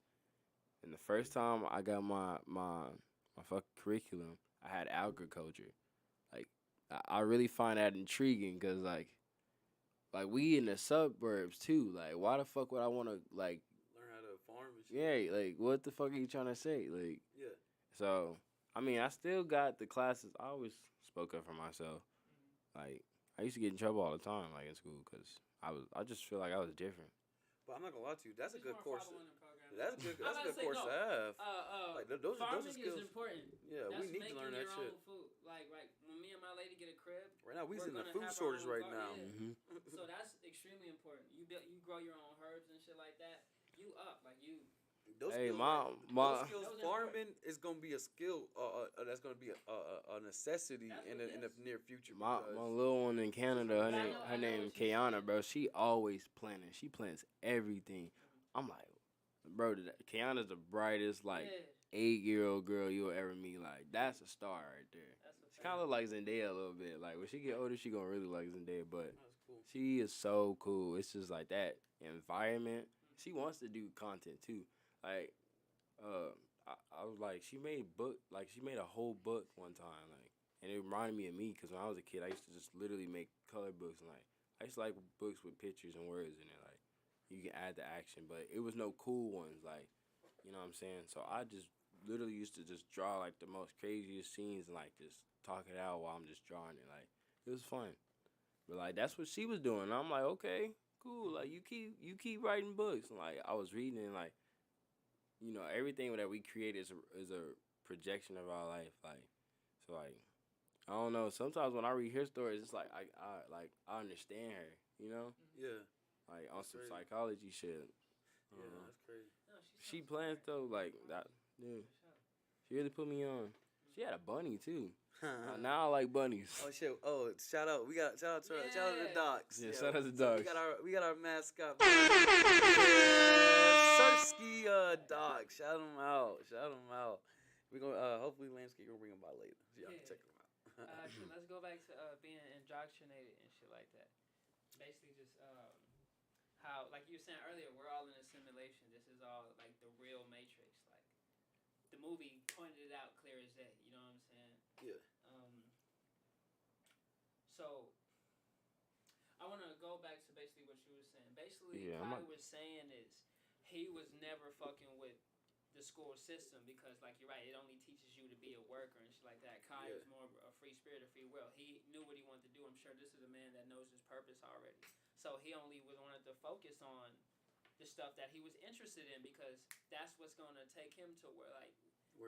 And the first time I got my fucking curriculum, I had agriculture. Like, I really find that intriguing because, like we in the suburbs, too. Like, why the fuck would I want to, like... Learn how to farm and shit. Yeah, like, what the fuck are you trying to say? Like... Yeah. So, I mean, I still got the classes. I always spoke up for myself. Like, I used to get in trouble all the time, like, in school, because I just feel like I was different. But I'm not gonna lie to you. That's a Just good wanna course. follow in the program. That's a good. I'm That's a about to good say, course no. to have. Like those are Farming skills. is important. Yeah, That's we need to learn making that your shit. own food. Like when me and my lady get a crib, Right now, we we're in the gonna food have our shortage own right garden, now. yeah. Mm-hmm. So that's extremely important. You grow your own herbs and shit like that. You up like you. Those Hey, skills, my those skills, Those are farming is gonna be a skill. That's gonna be a necessity That's in what the it is. near future. my because little one in Canada, I know her name what you're Kayana, saying. bro. She always planning. She plans everything. I'm like, bro, Kayana's the brightest, like, Yeah, 8-year-old girl you'll ever meet. Like, that's a star right there. that's a She kind of look like Zendaya a little bit. Like, when she get older, she gonna really like Zendaya, but that's cool. she is so cool. It's just like that environment. She wants to do content too. Like, I was like, she made a whole book one time, like, and it reminded me of me because when I was a kid, I used to just literally make color books, and like, I used to like books with pictures and words in it, like, you can add the action, but it was no cool ones, like, you know what I'm saying? So I just literally used to just draw like the most craziest scenes and like just talk it out while I'm just drawing it, like, it was fun. But like that's what she was doing. And I'm like, okay, cool. Like you keep writing books. And like I was reading and like, you know, everything that we create is a projection of our life. Like so like I don't know. Sometimes when I read her stories, it's like I understand her. You know, Yeah, like on some crazy. psychology shit. yeah, that's crazy. No, She plans though, like that. Yeah, she really put me on. She had a bunny too. Now I like bunnies. Oh shit! Oh, shout out! Shout out to the Yeah. docs. Yeah, Yo, shout out to so docs. We got our mascot. Sersky doc. Shout him out. We gonna hopefully Landscape gonna bring him by later. So y'all can Yeah. check him out. Shit, let's go back to being indoctrinated and shit like that. Basically, just how, like you were saying earlier, we're all in a simulation. This is all like the real Matrix. Like the movie pointed it out clear as day. You know what I'm saying? Yeah. So I want to go back to basically what you were saying. Basically, Yeah, what I was saying is he was never fucking with the school system because, like, you're right, it only teaches you to be a worker and shit like that. Kai was more a free spirit, a free will. He knew what he wanted to do. I'm sure this is a man that knows his purpose already. So he only wanted to focus on the stuff that he was interested in because that's what's going to take him to where, like,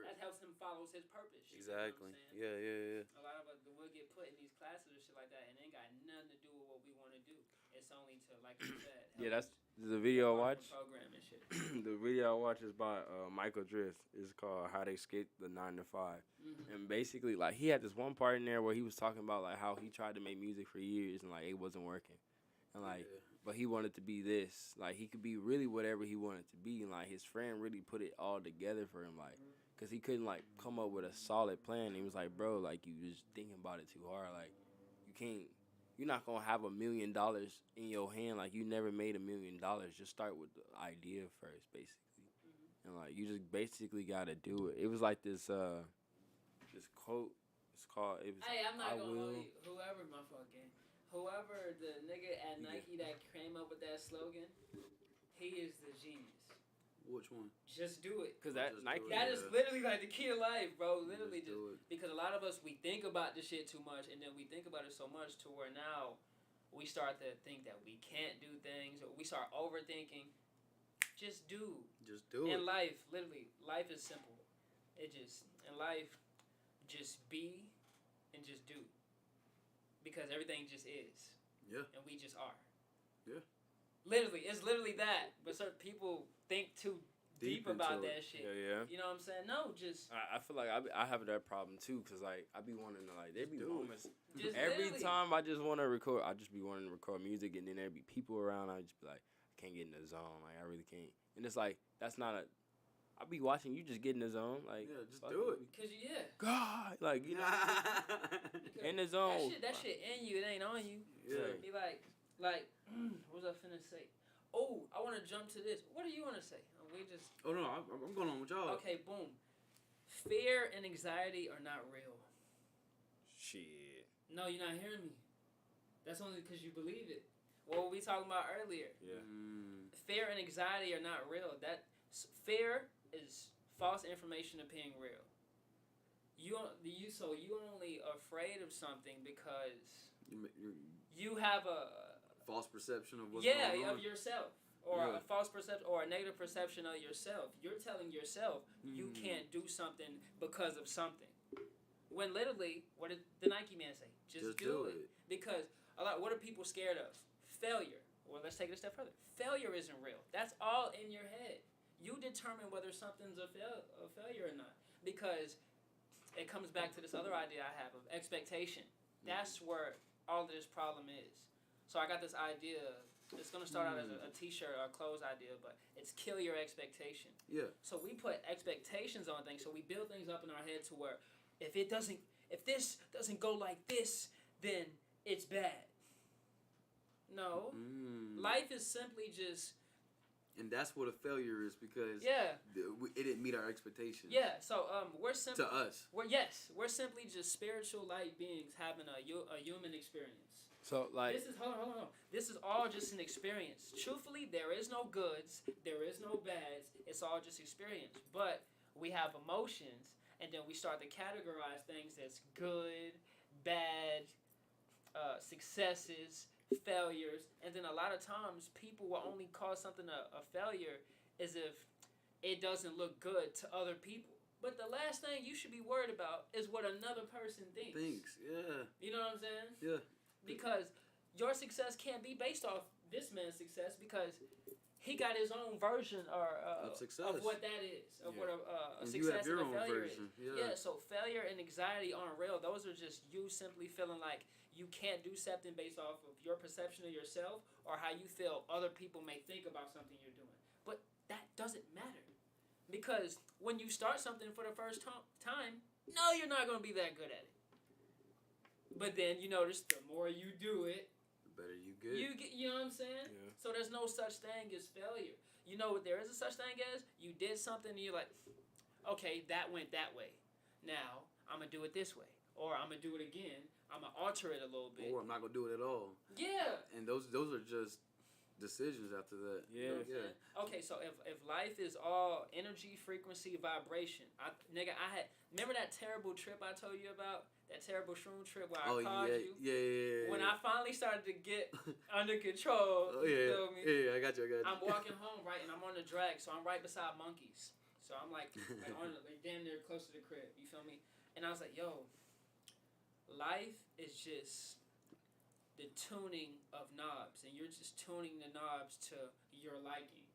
that helps him follow his purpose. You know what I'm Exactly. saying? Yeah. A lot of us will get put in these classes and shit like that, and it ain't got nothing to do with what we want to do. It's only to, like you said, Yeah, help that's the video I us watch. program and shit. The video I watch is by Michael Drift. It's called How They Escaped the 9 to 5. Mm-hmm. And basically, like, he had this one part in there where he was talking about, like, how he tried to make music for years and, like, it wasn't working. And, like, but he wanted to be this. Like, he could be really whatever he wanted to be. And, like, his friend really put it all together for him, like, because he couldn't, like, come up with a solid plan. He was like, bro, like, you just thinking about it too hard. Like, you're not going to have $1 million in your hand. Like, you never made $1 million. Just start with the idea first, basically. And, like, you just basically got to do it. It was like this quote. It's called, it was, Hey, I'm not I gonna will. hold you. Whoever the nigga at Nike that came up with that slogan, he is the genius. Which one? Just do it. Because that Just Nike. do it. That is literally like the key to life, bro. Literally Just just do it. because a lot of us we think about this shit too much, and then we think about it so much to where now we start to think that we can't do things, or we start overthinking. Just do. Just do it. In life, literally, life is simple. In life, just be and just do. Because everything just is. Yeah. And we just are. Yeah. Literally, it's literally that. But certain people think too deep about into that it. shit. Yeah. You know what I'm saying? No, just I feel like I have that problem too, cause like I be wanting to like there be do it. moments just every literally. time I just want to record, I just be wanting to record music, and then there be people around. I just be like, I can't get in the zone, like I really can't. And it's like that's not a. I be watching you just get in the zone, like Yeah, just fuck do it. Cause God, like you know, Because in the zone. That shit in you, it ain't on you. Yeah. Be like, what was I finna say? Oh, I want to jump to this. What do you want to say? We just Oh no, I'm going on with y'all. okay. Boom. Fear and anxiety are not real. Shit. No, you're not hearing me. That's only because you believe it. What we talking about earlier. Yeah. Fear and anxiety are not real. Fear is false information appearing real. You only afraid of something because you have a false perception of what's yeah going on. of yourself, or Yeah. a false perception or a negative perception of yourself. You're telling yourself you can't do something because of something. When literally, what did the Nike man say? Just do it. Because what are people scared of? Failure. Well, let's take it a step further. Failure isn't real. That's all in your head. You determine whether something's a failure or not. Because it comes back to this other idea I have of expectation. That's where all of this problem is. So I got this idea. It's going to start out as a t-shirt or a clothes idea, but it's kill your expectation. Yeah. So we put expectations on things. So we build things up in our head to where if this doesn't go like this, then it's bad. No. Life is simply just. And that's what a failure is because Yeah. It didn't meet our expectations. Yeah. So we're simply. To us. We're simply just spiritual light beings having a human experience. So like Hold on. This is all just an experience. Truthfully, there is no goods, there is no bads. It's all just experience. But we have emotions, and then we start to categorize things as good, bad, successes, failures, and then a lot of times people will only call something a failure as if it doesn't look good to other people. But the last thing you should be worried about is what another person thinks. Yeah. You know what I'm saying? Yeah. Because your success can't be based off this man's success because he got his own version Of success. of what that is, of what a And success you have your and a own failure version. is. Yeah. So failure and anxiety aren't real. Those are just you simply feeling like you can't do something based off of your perception of yourself or how you feel other people may think about something you're doing. But that doesn't matter. Because when you start something for the first time, no, you're not going to be that good at it. But then you notice the more you do it, The better you get. you know what I'm saying? Yeah. So there's no such thing as failure. You know what there is a such thing as? You did something and you're like, okay, that went that way. Now, I'm going to do it this way. Or I'm going to do it again. I'm going to alter it a little bit. Or I'm not gonna do it at all. Yeah. And those are just decisions after that. You know Yeah. what I'm saying? Okay, so if life is all energy, frequency, vibration, I had remember that terrible trip I told you about? That terrible shroom trip where I Oh called yeah, you? yeah. When I finally started to get under control, Oh you yeah, feel me? yeah. I got you. I'm walking home, right, and I'm on the drag, so I'm right beside monkeys. So I'm like damn near close to the crib, you feel me? And I was like, yo, life is just the tuning of knobs, and you're just tuning the knobs to your liking.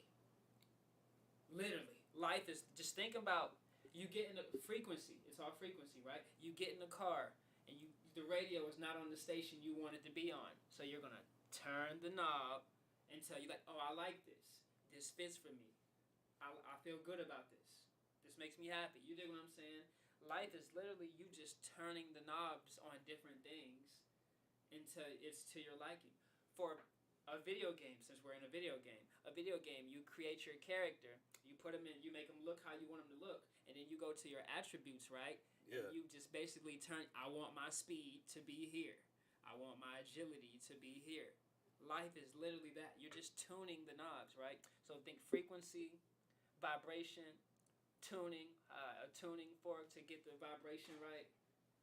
Literally. Life is, just think about, you get in the frequency, it's all frequency, right? You get in the car, and the radio is not on the station you want it to be on. So you're gonna turn the knob until you're like, oh, I like this. This fits for me. I feel good about this. This makes me happy. You dig what I'm saying? Life is literally you just turning the knobs on different things until it's to your liking. For a video game, since we're in a video game, you create your character, you put them in, you make them look how you want them to look, and then you go to your attributes, right? Yeah. And you just basically turn, I want my speed to be here. I want my agility to be here. Life is literally that. You're just tuning the knobs, right? So think frequency, vibration, tuning, a tuning fork to get the vibration right.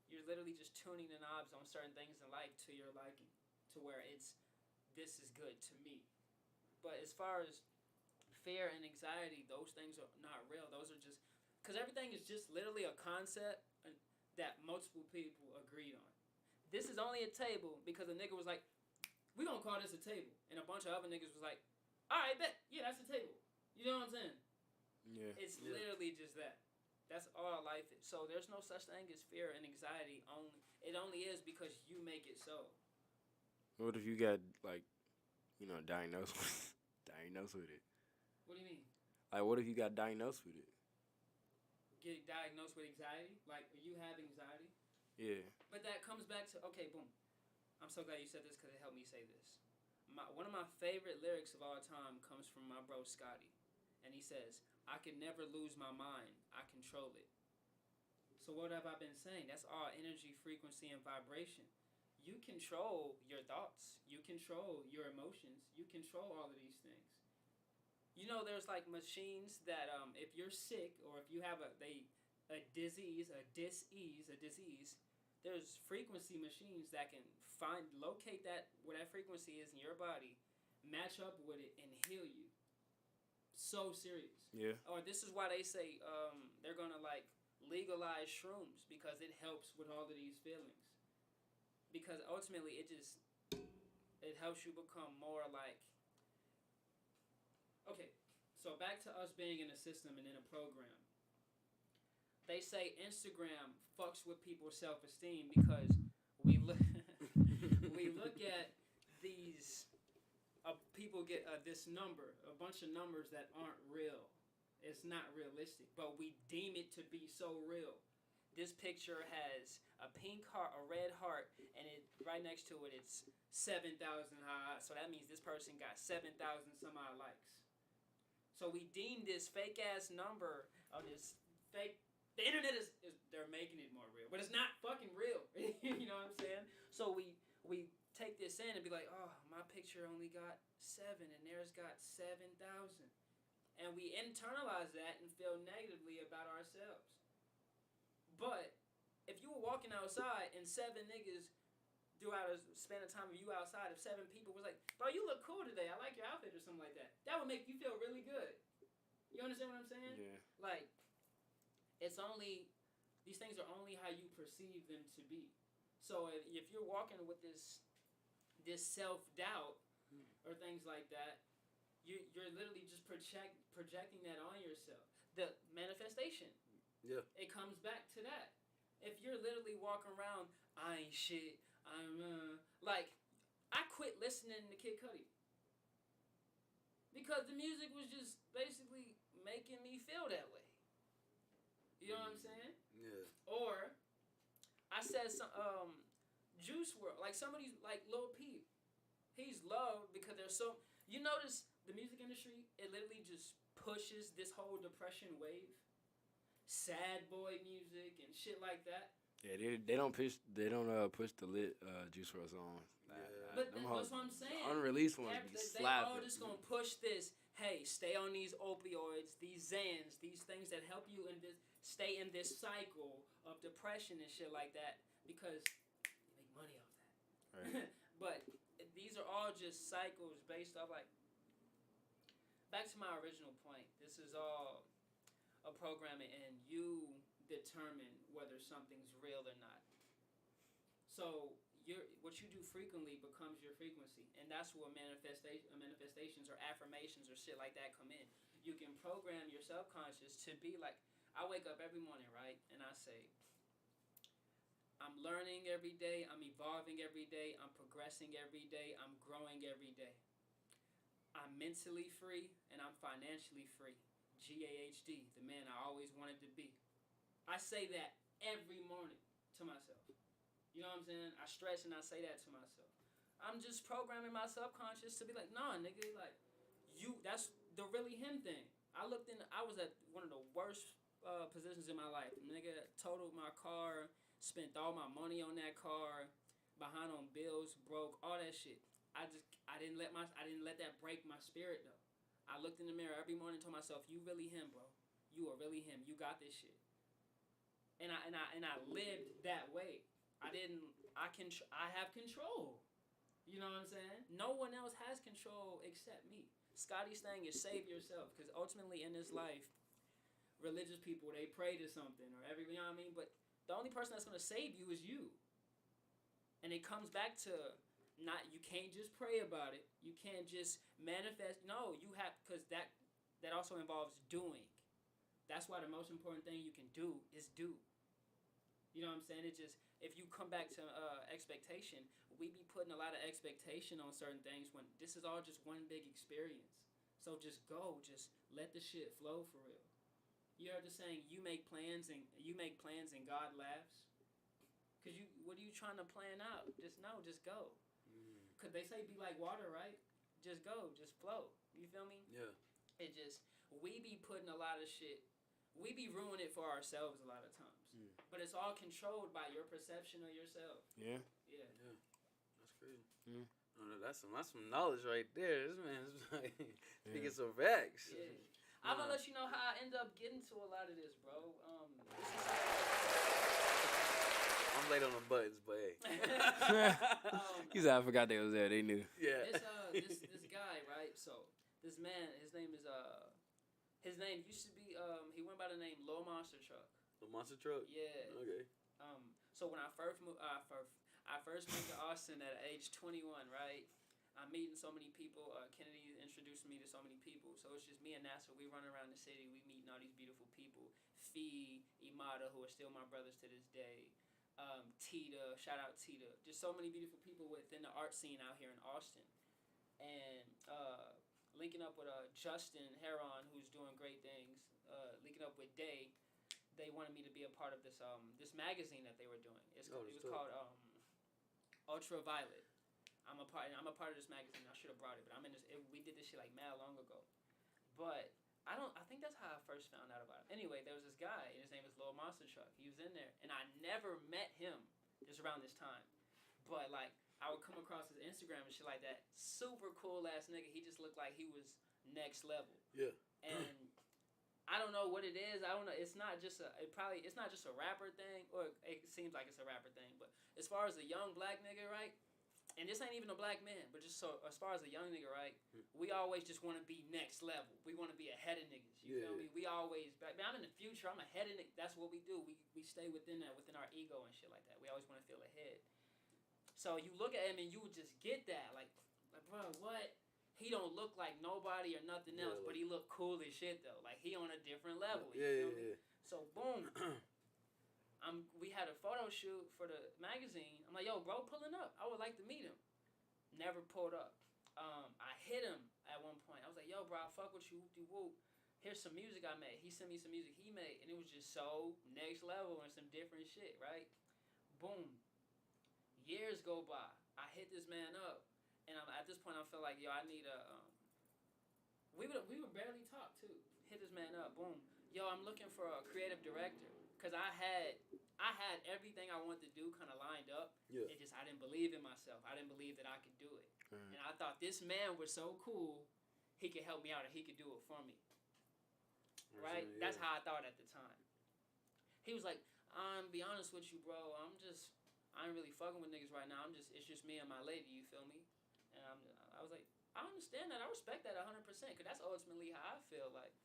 You're literally just tuning the knobs on certain things in life to your liking, to where this is good to me. But as far as fear and anxiety, those things are not real. Those are just, because everything is just literally a concept that multiple people agreed on. This is only a table because a nigga was like, we gonna call this a table. And a bunch of other niggas was like, all right, bet. Yeah, that's a table. You know what I'm saying? Yeah. It's literally just that. That's all life is. So there's no such thing as fear and anxiety. It only is because you make it so. What if you got diagnosed with it? What do you mean? Like, what if you got diagnosed with it? Get diagnosed with anxiety? Like, you have anxiety? Yeah. But that comes back to, okay, boom. I'm so glad you said this because it helped me say this. One of my favorite lyrics of all time comes from my bro Scotty. And he says, I can never lose my mind. I control it. So what have I been saying? That's all energy, frequency, and vibration. You control your thoughts. You control your emotions. You control all of these things. You know, there's like machines that if you're sick or if you have a disease, there's frequency machines that can locate that where that frequency is in your body, match up with it, and heal you. So serious. Yeah. Or this is why they say they're gonna like legalize shrooms because it helps with all of these feelings. Because ultimately it helps you become more like. Okay, so back to us being in a system and in a program. They say Instagram fucks with people's self-esteem because we look at these people get this number, a bunch of numbers that aren't real. It's not realistic, but we deem it to be so real. This picture has a pink heart, a red heart, and right next to it, it's 7,000 high. So that means this person got 7,000 some odd likes. So we deem this fake ass number of this fake. The internet is they're making it more real, but it's not fucking real. You know what I'm saying? So we take this in and be like, oh, my picture only got 7 and theirs got 7,000. And we internalize that and feel negatively about ourselves. But if you were walking outside and 7 niggas throughout a span of time of you outside, if 7 people was like, bro, you look cool today, I like your outfit or something like that, that would make you feel really good. You understand what I'm saying? Yeah. Like, these things are only how you perceive them to be. So if you're walking with this self-doubt or things like that, you're literally just projecting that on yourself. The manifestation. Yeah. It comes back to that. If you're literally walking around, I ain't shit. I'm like, I quit listening to Kid Cudi because the music was just basically making me feel that way. You know what I'm saying? Yeah. Or I said some Juice WRLD, like some of these, like Lil Peep, he's loved because there's so. You notice the music industry, it literally just pushes this whole depression wave, sad boy music and shit like that. Yeah, they don't push the lit Juice WRLD songs. Yeah. But them that's hoes- what I'm saying. the unreleased ones be They all slapping. just gonna push this. Hey, stay on these opioids, these Xans, these things that help you in this, stay in this cycle of depression and shit like that because you make money off that. Right. But these are all just cycles based off like. Back to my original point. This is all a programming, and you determine whether something's real or not. So what you do frequently becomes your frequency, and that's where manifestations or affirmations or shit like that come in. You can program your subconscious to be like, I wake up every morning, right, and I say, I'm learning every day, I'm evolving every day, I'm progressing every day, I'm growing every day. I'm mentally free and I'm financially free. GAHD, the man I always wanted to be. I say that every morning to myself. You know what I'm saying? I stretch and I say that to myself. I'm just programming my subconscious to be like, nah, nigga, like, that's the really him thing. I was at one of the worst positions in my life. Nigga totaled my car, spent all my money on that car, behind on bills, broke, all that shit. I didn't let that break my spirit though. I looked in the mirror every morning and told myself, you really him, bro. You are really him. You got this shit. And I lived that way. I have control. You know what I'm saying? No one else has control except me. Scotty's thing is save yourself, because ultimately in this life, religious people, they pray to something or you know what I mean? But the only person that's going to save you is you. And it comes back to you can't just pray about it. You can't just manifest. No, you have, because that also involves doing. That's why the most important thing you can do is do. You know what I'm saying? It just, if you come back to expectation, we be putting a lot of expectation on certain things when this is all just one big experience. So just go, just let the shit flow for real. You heard the saying, you make plans and God laughs. Cause what are you trying to plan out? Just go. Cause they say be like water, right? Just go, just flow. You feel me? Yeah. We be putting a lot of shit. We be ruining it for ourselves a lot of times. But it's all controlled by your perception of yourself. Yeah. Yeah. That's crazy. Mm. That's some knowledge right there. This man's like speaking some facts. Yeah. I'm gonna let you know how I end up getting to a lot of this, bro. I'm late on the buttons, but hey. He said I forgot they was there. They knew. Yeah. This guy, right? So this man, his name used to be he went by the name Lil Monster Truck. The monster truck. Yeah. Okay. So when I first moved, I first moved to Austin at age 21, right? I'm meeting so many people. Kennedy introduced me to so many people. So it's just me and Nasser. We run around the city. We meeting all these beautiful people. Fee, Imada, who are still my brothers to this day. Tita, shout out Tita. Just so many beautiful people within the art scene out here in Austin. And linking up with Justin Heron, who's doing great things. Linking up with Day. They wanted me to be a part of this magazine that they were doing. It was called Ultraviolet. I'm a part of this magazine. I should have brought it, but we did this shit like mad long ago. But I think that's how I first found out about it. Anyway, there was this guy, and his name was Lil Monster Truck. He was in there, and I never met him just around this time. But like I would come across his Instagram and shit like that. Super cool ass nigga. He just looked like he was next level. Yeah. And I don't know what it is. I don't know. It's not just a rapper thing, or it seems like it's a rapper thing. But as far as a young black nigga, right? And this ain't even a black man, but just so as far as a young nigga, right? We always just want to be next level. We want to be ahead of niggas. You feel me? We always, man, I'm in the future. I'm ahead of niggas. That's what we do. We stay within that, within our ego and shit like that. We always want to feel ahead. So you look at him and you would just get that, like, bro, what? he don't look like nobody or nothing else, Yeah, but he look cool as shit though. Like he on a different level. You Yeah, feel yeah, me? yeah. So boom, we had a photo shoot for the magazine. I'm like, yo, bro, pulling up. I would like to meet him. Never pulled up. I hit him at one point. I was like, yo, bro, I fuck with you. Whoop-de-whoop. Here's some music I made. He sent me some music he made, and it was just so next level and some different shit, right? Boom. Years go by. I hit this man up, and at this point I feel like, yo, I need a. We would barely talk too. Hit this man up. Boom. Yo, I'm looking for a creative director, cause I had everything I wanted to do kind of lined up. Yeah. It just I didn't believe in myself. I didn't believe that I could do it, and I thought this man was so cool, he could help me out and he could do it for me. Right? Yeah. That's how I thought at the time. He was like, I'm be honest with you, bro. I ain't really fucking with niggas right now. It's just me and my lady. You feel me? And I was like, I understand that. I respect that 100%. Cause that's ultimately how I feel. Like,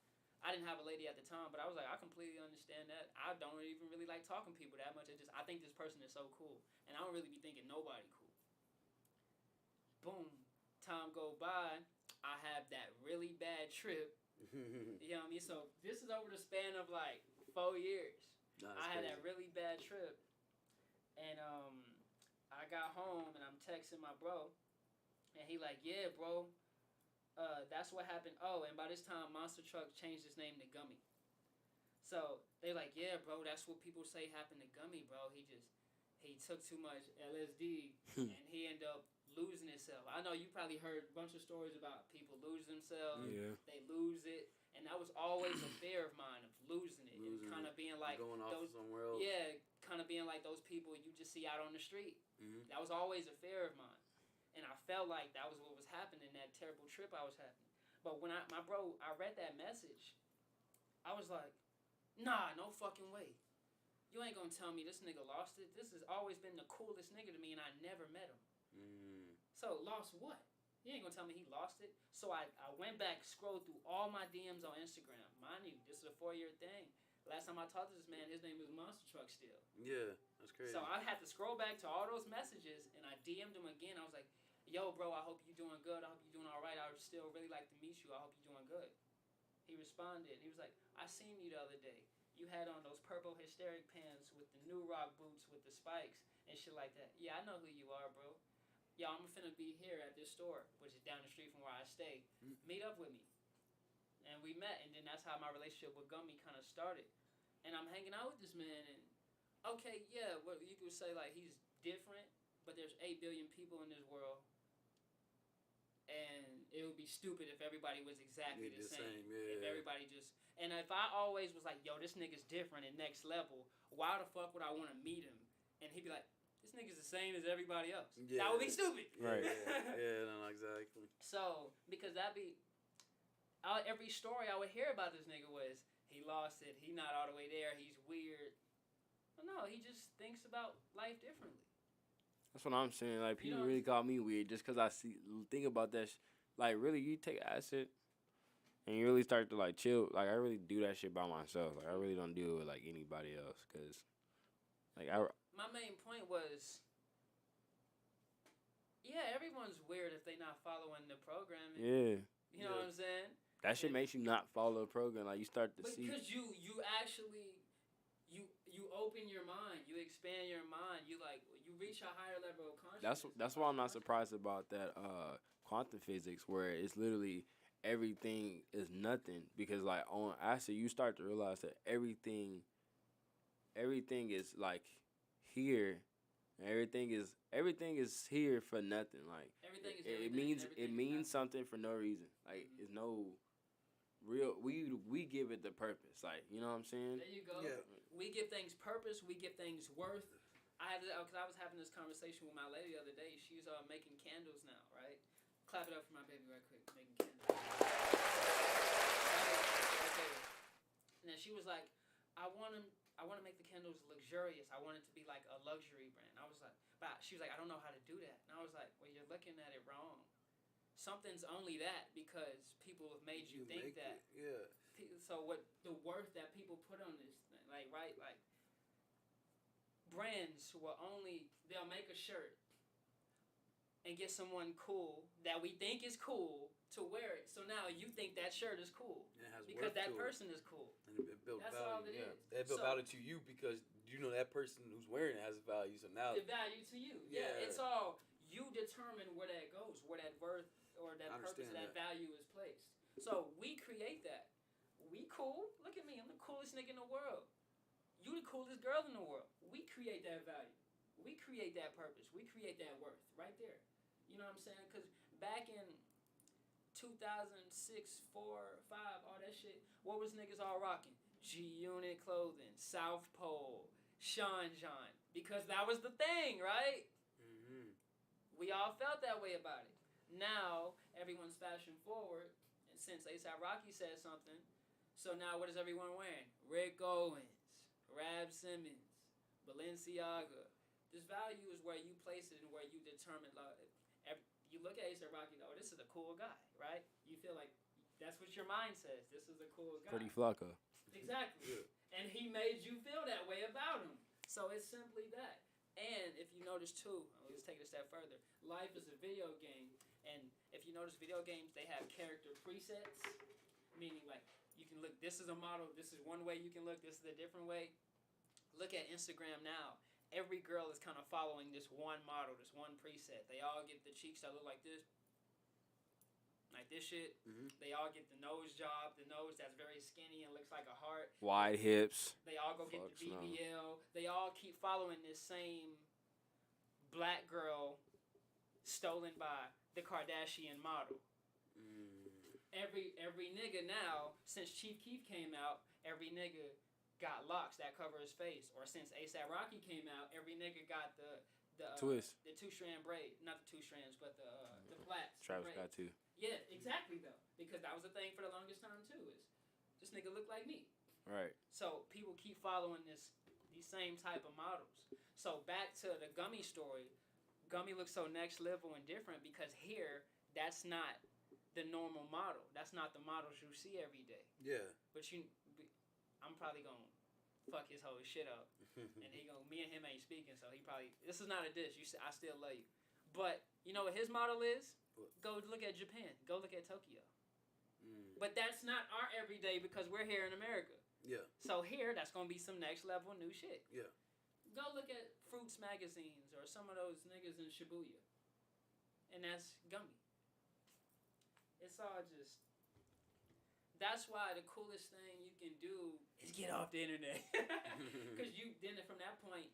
I didn't have a lady at the time, but I was like, I completely understand that. I don't even really like talking to people that much. I think this person is so cool, and I don't really be thinking nobody cool. Boom, time go by. I have that really bad trip. You know what I mean? So this is over the span of like 4 years. I had that really bad trip, and I got home and I'm texting my bro, and he like, yeah, bro, that's what happened. Oh, and by this time, Monster Truck changed his name to Gummy. So they like, yeah, bro, that's what people say happened to Gummy, bro. He took too much LSD and he ended up losing himself. I know you probably heard a bunch of stories about people losing themselves. Yeah. They lose it. And that was always a fear of mine, of losing it. Losing and kind of being like going off those, somewhere else. yeah, kind of being like those people you just see out on the street. Mhm. That was always a fear of mine. And I felt like that was what was happening, that terrible trip I was having. But when I read that message, I was like, nah, no fucking way. You ain't gonna tell me this nigga lost it. This has always been the coolest nigga to me, and I never met him. So, lost what? You ain't gonna tell me he lost it. So I went back, scrolled through all my DMs on Instagram. Mind you, this is a 4-year thing. Last time I talked to this man, his name was Monster Truck still. Yeah, that's crazy. So I had to scroll back to all those messages, and I DM'd him again. I was like, yo, bro, I hope you're doing good. I hope you're doing all right. I would still really like to meet you. I hope you're doing good. He responded. He was like, I seen you the other day. You had on those purple hysteric pants with the New Rock boots with the spikes and shit like that. Yeah, I know who you are, bro. Yo, I'm finna be here at this store, which is down the street from where I stay. Meet up with me. And we met, and then that's how my relationship with Gummy kind of started. And I'm hanging out with this man, and okay, yeah, what you could say, like, he's different, but there's 8 billion people in this world, and it would be stupid if everybody was exactly the same. If everybody just, and if I always was like, yo, this nigga's different and next level, why the fuck would I want to meet him? And he'd be like, this nigga's the same as everybody else. Yeah. That would be stupid. Right. Yeah, no, exactly. So, because every story I would hear about this nigga was, he lost it, he not all the way there, he's weird. But no, he just thinks about life differently. That's what I'm saying. Like, You people know- really call me weird just because I think about that. Like, really, you take acid and you really start to, like, chill. Like, I really do that shit by myself. Like, I really don't do it with, like, anybody else. Because, like, My main point was, yeah, everyone's weird if they not following the programming. yeah. You know what I'm saying? That shit makes you not follow a program. Like, you start to see. Because you actually, you open your mind, you expand your mind, you reach a higher level of consciousness. That's why I'm not surprised about that quantum physics, where it's literally everything is nothing. Because, like, on acid, you start to realize that everything is, like, here. Everything is here for nothing. Like, Everything is it everything, means everything is means nothing. something for no reason. Like, it's no real. We give it the purpose. Like, you know what I'm saying? There you go. Yeah. We give things purpose. We give things worth. Because I was having this conversation with my lady the other day. She's making candles now, right? Clap it up for my baby right quick. Making candles. Okay. And then she was like, I want to make the candles luxurious. I want it to be like a luxury brand. I was like, but she was like, I don't know how to do that. And I was like, well, you're looking at it wrong. Something's only that because people have made you think make that. it, yeah. So what the worth that people put on this thing, like, right, like, brands will only, they'll make a shirt, and get someone cool that we think is cool to wear it. So now you think that shirt is cool And it has because worth that to person is cool. it. And it built That's value. all it yeah. is. It built So- value to you because you know that person who's wearing it has value. So now The value to you. Yeah, Yeah. it's all you determine where that goes, where that worth or that I purpose, understand that that. value is placed. So we create that. We cool. Look at me. I'm the coolest nigga in the world. You the coolest girl in the world. We create that value. We create that purpose. We create that worth right there. You know what I'm saying? Because back in 2006, 4, 5, all that shit, what was niggas all rocking? G-Unit clothing, South Pole, Sean John. Because that was the thing, right? Mhm. We all felt that way about it. Now, everyone's fashion forward. And since A$AP Rocky said something, so now what is everyone wearing? Rick Owens, Rab Simmons, Balenciaga. This value is where you place it and where you determine. You look at A$AP Rocky, oh, this is a cool guy, right? You feel like that's what your mind says. This is a cool guy. Pretty Flocka. Exactly. Yeah. And he made you feel that way about him. So it's simply that. And if you notice too, let's take it a step further. Life is a video game. And if you notice video games, they have character presets. Meaning like you can look, this is a model, this is one way you can look, this is a different way. Look at Instagram now. Every girl is kind of following this one model, this one preset. They all get the cheeks that look like this. Like this shit. Mhm. They all get the nose job, the nose that's very skinny and looks like a heart. Wide hips. They all go get Fuck the no. BBL. They all keep following this same black girl stolen by the Kardashian model. Mm. Every nigga now, since Chief Keef came out, every nigga got locks that cover his face. Or since A$AP Rocky came out, every nigga got the Twist. the 2-strand braid, not the 2 strands, but the plaits. the Travis braids. got two. Yeah, exactly though, because that was the thing for the longest time too. Is this nigga look like me? Right. So people keep following these same type of models. So back to the Gummy story, Gummy looks so next level and different because here that's not the normal model. That's not the models you see every day. Yeah. But I'm probably gonna fuck his whole shit up, and me and him ain't speaking, so he probably. This is not a diss. I still love you, but you know what his model is? What? Go look at Japan. Go look at Tokyo. Mm. But that's not our everyday because we're here in America. Yeah. So here, that's gonna be some next level new shit. Yeah. Go look at Fruits magazines or some of those niggas in Shibuya, and that's Gummy. It's all just. That's why the coolest thing you can do is get off the internet, because you then from that point.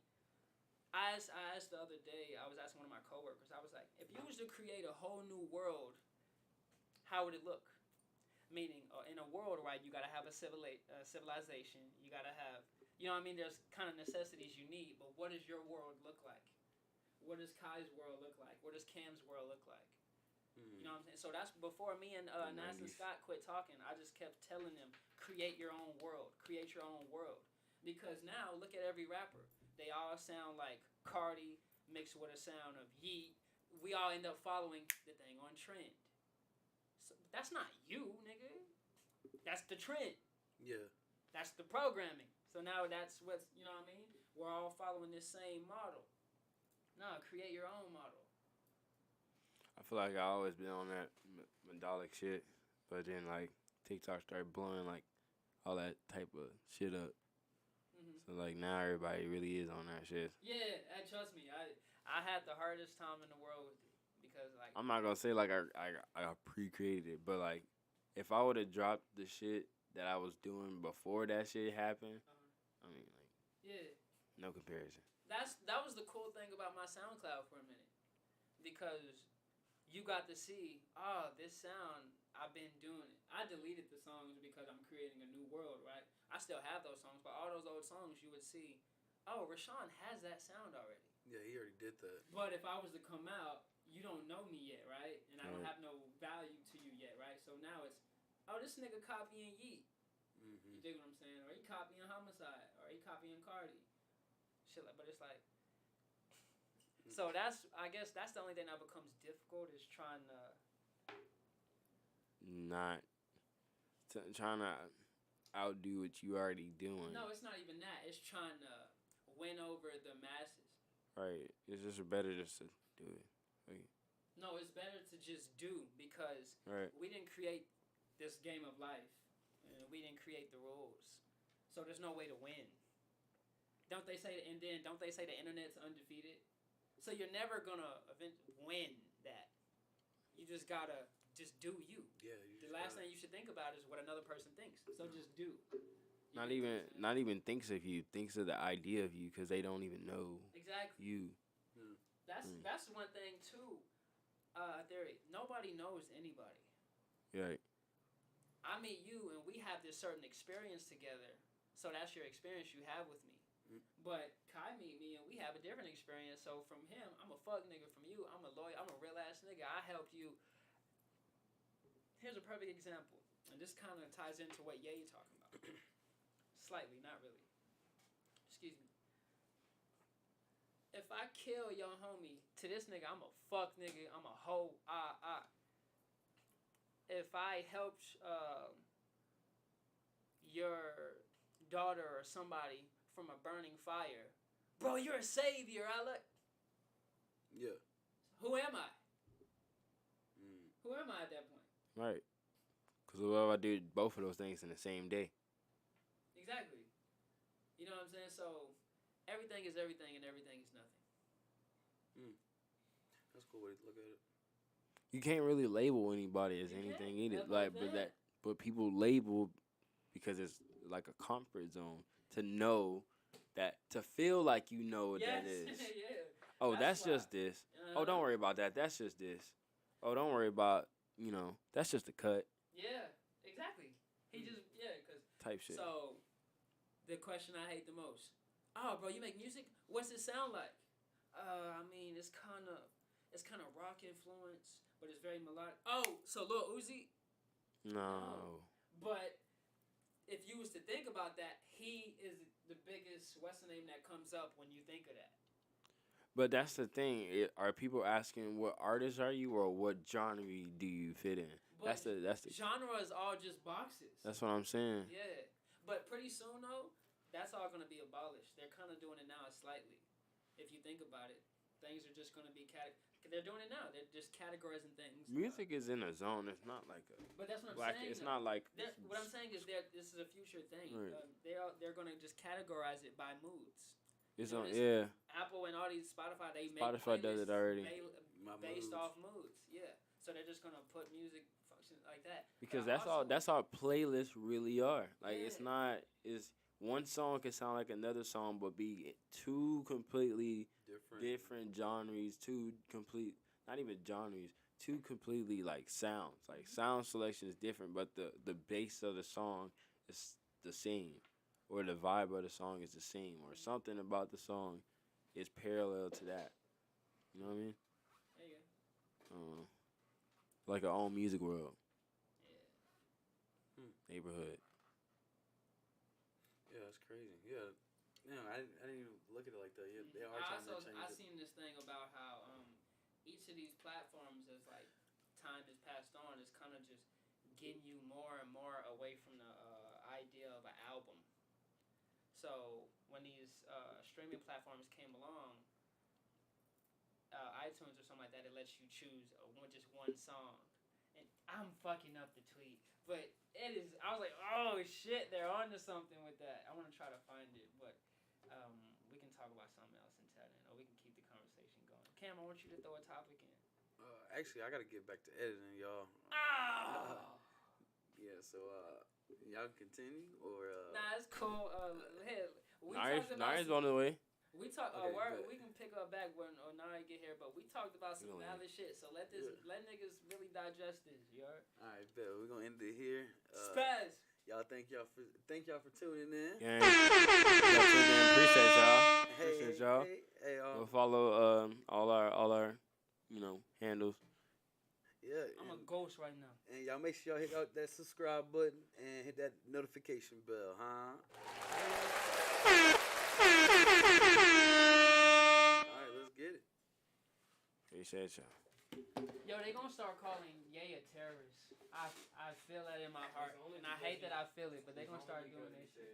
I asked the other day. I was asking one of my coworkers. I was like, if you was to create a whole new world, how would it look? Meaning, in a world, right, you gotta have a civilization. You gotta have, you know what I mean? There's kind of necessities you need, but what does your world look like? What does Kai's world look like? What does Cam's world look like? Mm. You know what I'm saying? So that's before me and The Nas and 90s. Scott quit talking. I just kept telling them, create your own world. Create your own world. Because now, look at every rapper. They all sound like Cardi mixed with a sound of Yeet. We all end up following the thing on trend. So that's not you, nigga. That's the trend. Yeah. That's the programming. So now that's what's, you know what I mean? We're all following this same model. No, create your own model. I feel like I always been on that Mandalic shit, but then like TikTok started blowing like all that type of shit up. Hmm. So like now everybody really is on that shit. Yeah, trust me. I had the hardest time in the world with it because like I'm not gonna say like I pre-created it, but like if I would have dropped the shit that I was doing before that shit happened, I mean like yeah, no comparison. that was the cool thing about my SoundCloud for a minute because you got to see this sound. I've been doing it. I deleted the songs because I'm creating a new world, right? I still have those songs, but all those old songs you would see, oh, Rashawn has that sound already. Yeah, he already did that. But if I was to come out, you don't know me yet, right? And I don't Right. have no value to you yet, right? So now it's, oh, this nigga copying Yeet. You Mm-hmm. dig what I'm saying? Or he copying Homicide. Or he copying Cardi. Shit like, but it's like. So I guess that's the only thing that becomes difficult is trying to. Not trying to outdo what you already doing. No, it's not even that. It's trying to win over the masses. Right. It's just better just to do it. Like, No, it's better to just do because Right. we didn't create this game of life, and we didn't create the rules, so there's no way to win. Don't they say? And then don't they say the internet's undefeated? So you're never gonna win that. You just gotta just do you. Yeah. The last thing you should think about is what another person thinks. So just do. You Not get even what I'm saying? not even thinks of you, thinks of the idea of you because they don't even know Exactly. you. That's one thing too. Nobody knows anybody. Right. I meet you and we have this certain experience together. So that's your experience you have with me. Mm. But Kai meet me and we have a different experience. So from him, I'm a fuck nigga. From you, I'm a lawyer. I'm a real ass nigga. I helped you. Here's a perfect example. And this kind of ties into what Ye talking about. Slightly, not really. Excuse me. If I kill your homie to this nigga, I'm a fuck nigga. I'm a hoe. If I helped your daughter or somebody from a burning fire, bro, you're a savior. Yeah. Who am I? Mm. Who am I at that point? Right. Because what if I do both of those things in the same day? Exactly. You know what I'm saying? So everything is everything and everything is nothing. That's a cool way to look at it. You can't really label anybody as You anything can't. either. That's what I'm Like, saying. but people label because it's like a comfort zone to know that, to feel like you know what that is. Yeah. Oh, That's that's why. just this. Oh, don't worry about that. That's just this. Oh, don't worry about, that's just a cut Yeah, exactly. He just, because. type shit. So, the question I hate the most. Oh, bro, you make music? What's it sound like? I mean, it's kind of rock influence, but it's very melodic. Oh, so Lil Uzi? No. But if you was to think about that, he is the biggest, what's the name that comes up when you think of that? But that's the thing. Are people asking what artist are you or what genre do you fit in? But That's the genre is all just boxes. That's what I'm saying. Yeah. But pretty soon, though, that's all going to be abolished. They're kind of doing it now slightly. If you think about it, things are just going to be they're doing it now. They're just categorizing things. Music is in a zone. It's not like a But that's what I'm black. saying. It's though. not like What I'm saying is this is a future thing. Right. They're going to just categorize it by moods. it's You know, on. it's- Yeah, Apple and all these Spotify, they make Spotify does it playlists already. My based moods. off moods. Yeah. So they're just going to put music functions like that. because But that's all. also- That's all playlists really are. Like it's Yeah. not. It's one song can sound like another song, but be two completely different genres. Not even genres. Two completely like sounds. Like sound selection is different, but the base of the song is the same, or the vibe of the song is the same, or something about the song is parallel to that. You know what I mean? There you go. Like our own music world, Yeah. neighborhood. Yeah, that's crazy. Yeah. I didn't even look at it like that. Yeah, they are I trying to also change I it. seen this thing about how each of these platforms, as like time has passed on, is kind of just getting you more and more away from the idea of an album. So when these streaming platforms came along, iTunes or something like that, it lets you choose just one song. And I'm fucking up the tweet, but it is. I was like, oh shit, they're onto something with that. I want to try to find it, but we can talk about something else until then, or we can keep the conversation going. Cam, I want you to throw a topic in. Actually, I gotta get back to editing, y'all. Oh. Yeah. So y'all continue or Nah, it's cool. Hey, we Nari's talked about on the way. we talk. Okay, Word, good. we can pick up back when Nari get here, but we talked about some Really? valid shit. So let niggas really digest this. You heard? all right, bet we're gonna end it here. Spaz. Y'all thank y'all for tuning in. Gang. Appreciate y'all. Hey, Appreciate y'all. Hey, We'll follow all our handles. yeah. I'm a ghost right now. And y'all make sure y'all hit out that subscribe button and hit that notification bell, huh? Alright, let's get it. Appreciate y'all. Yo, they gonna start calling Ye a terrorist. I feel that in my heart, and I hate that I feel it, but they gonna start doing that shit.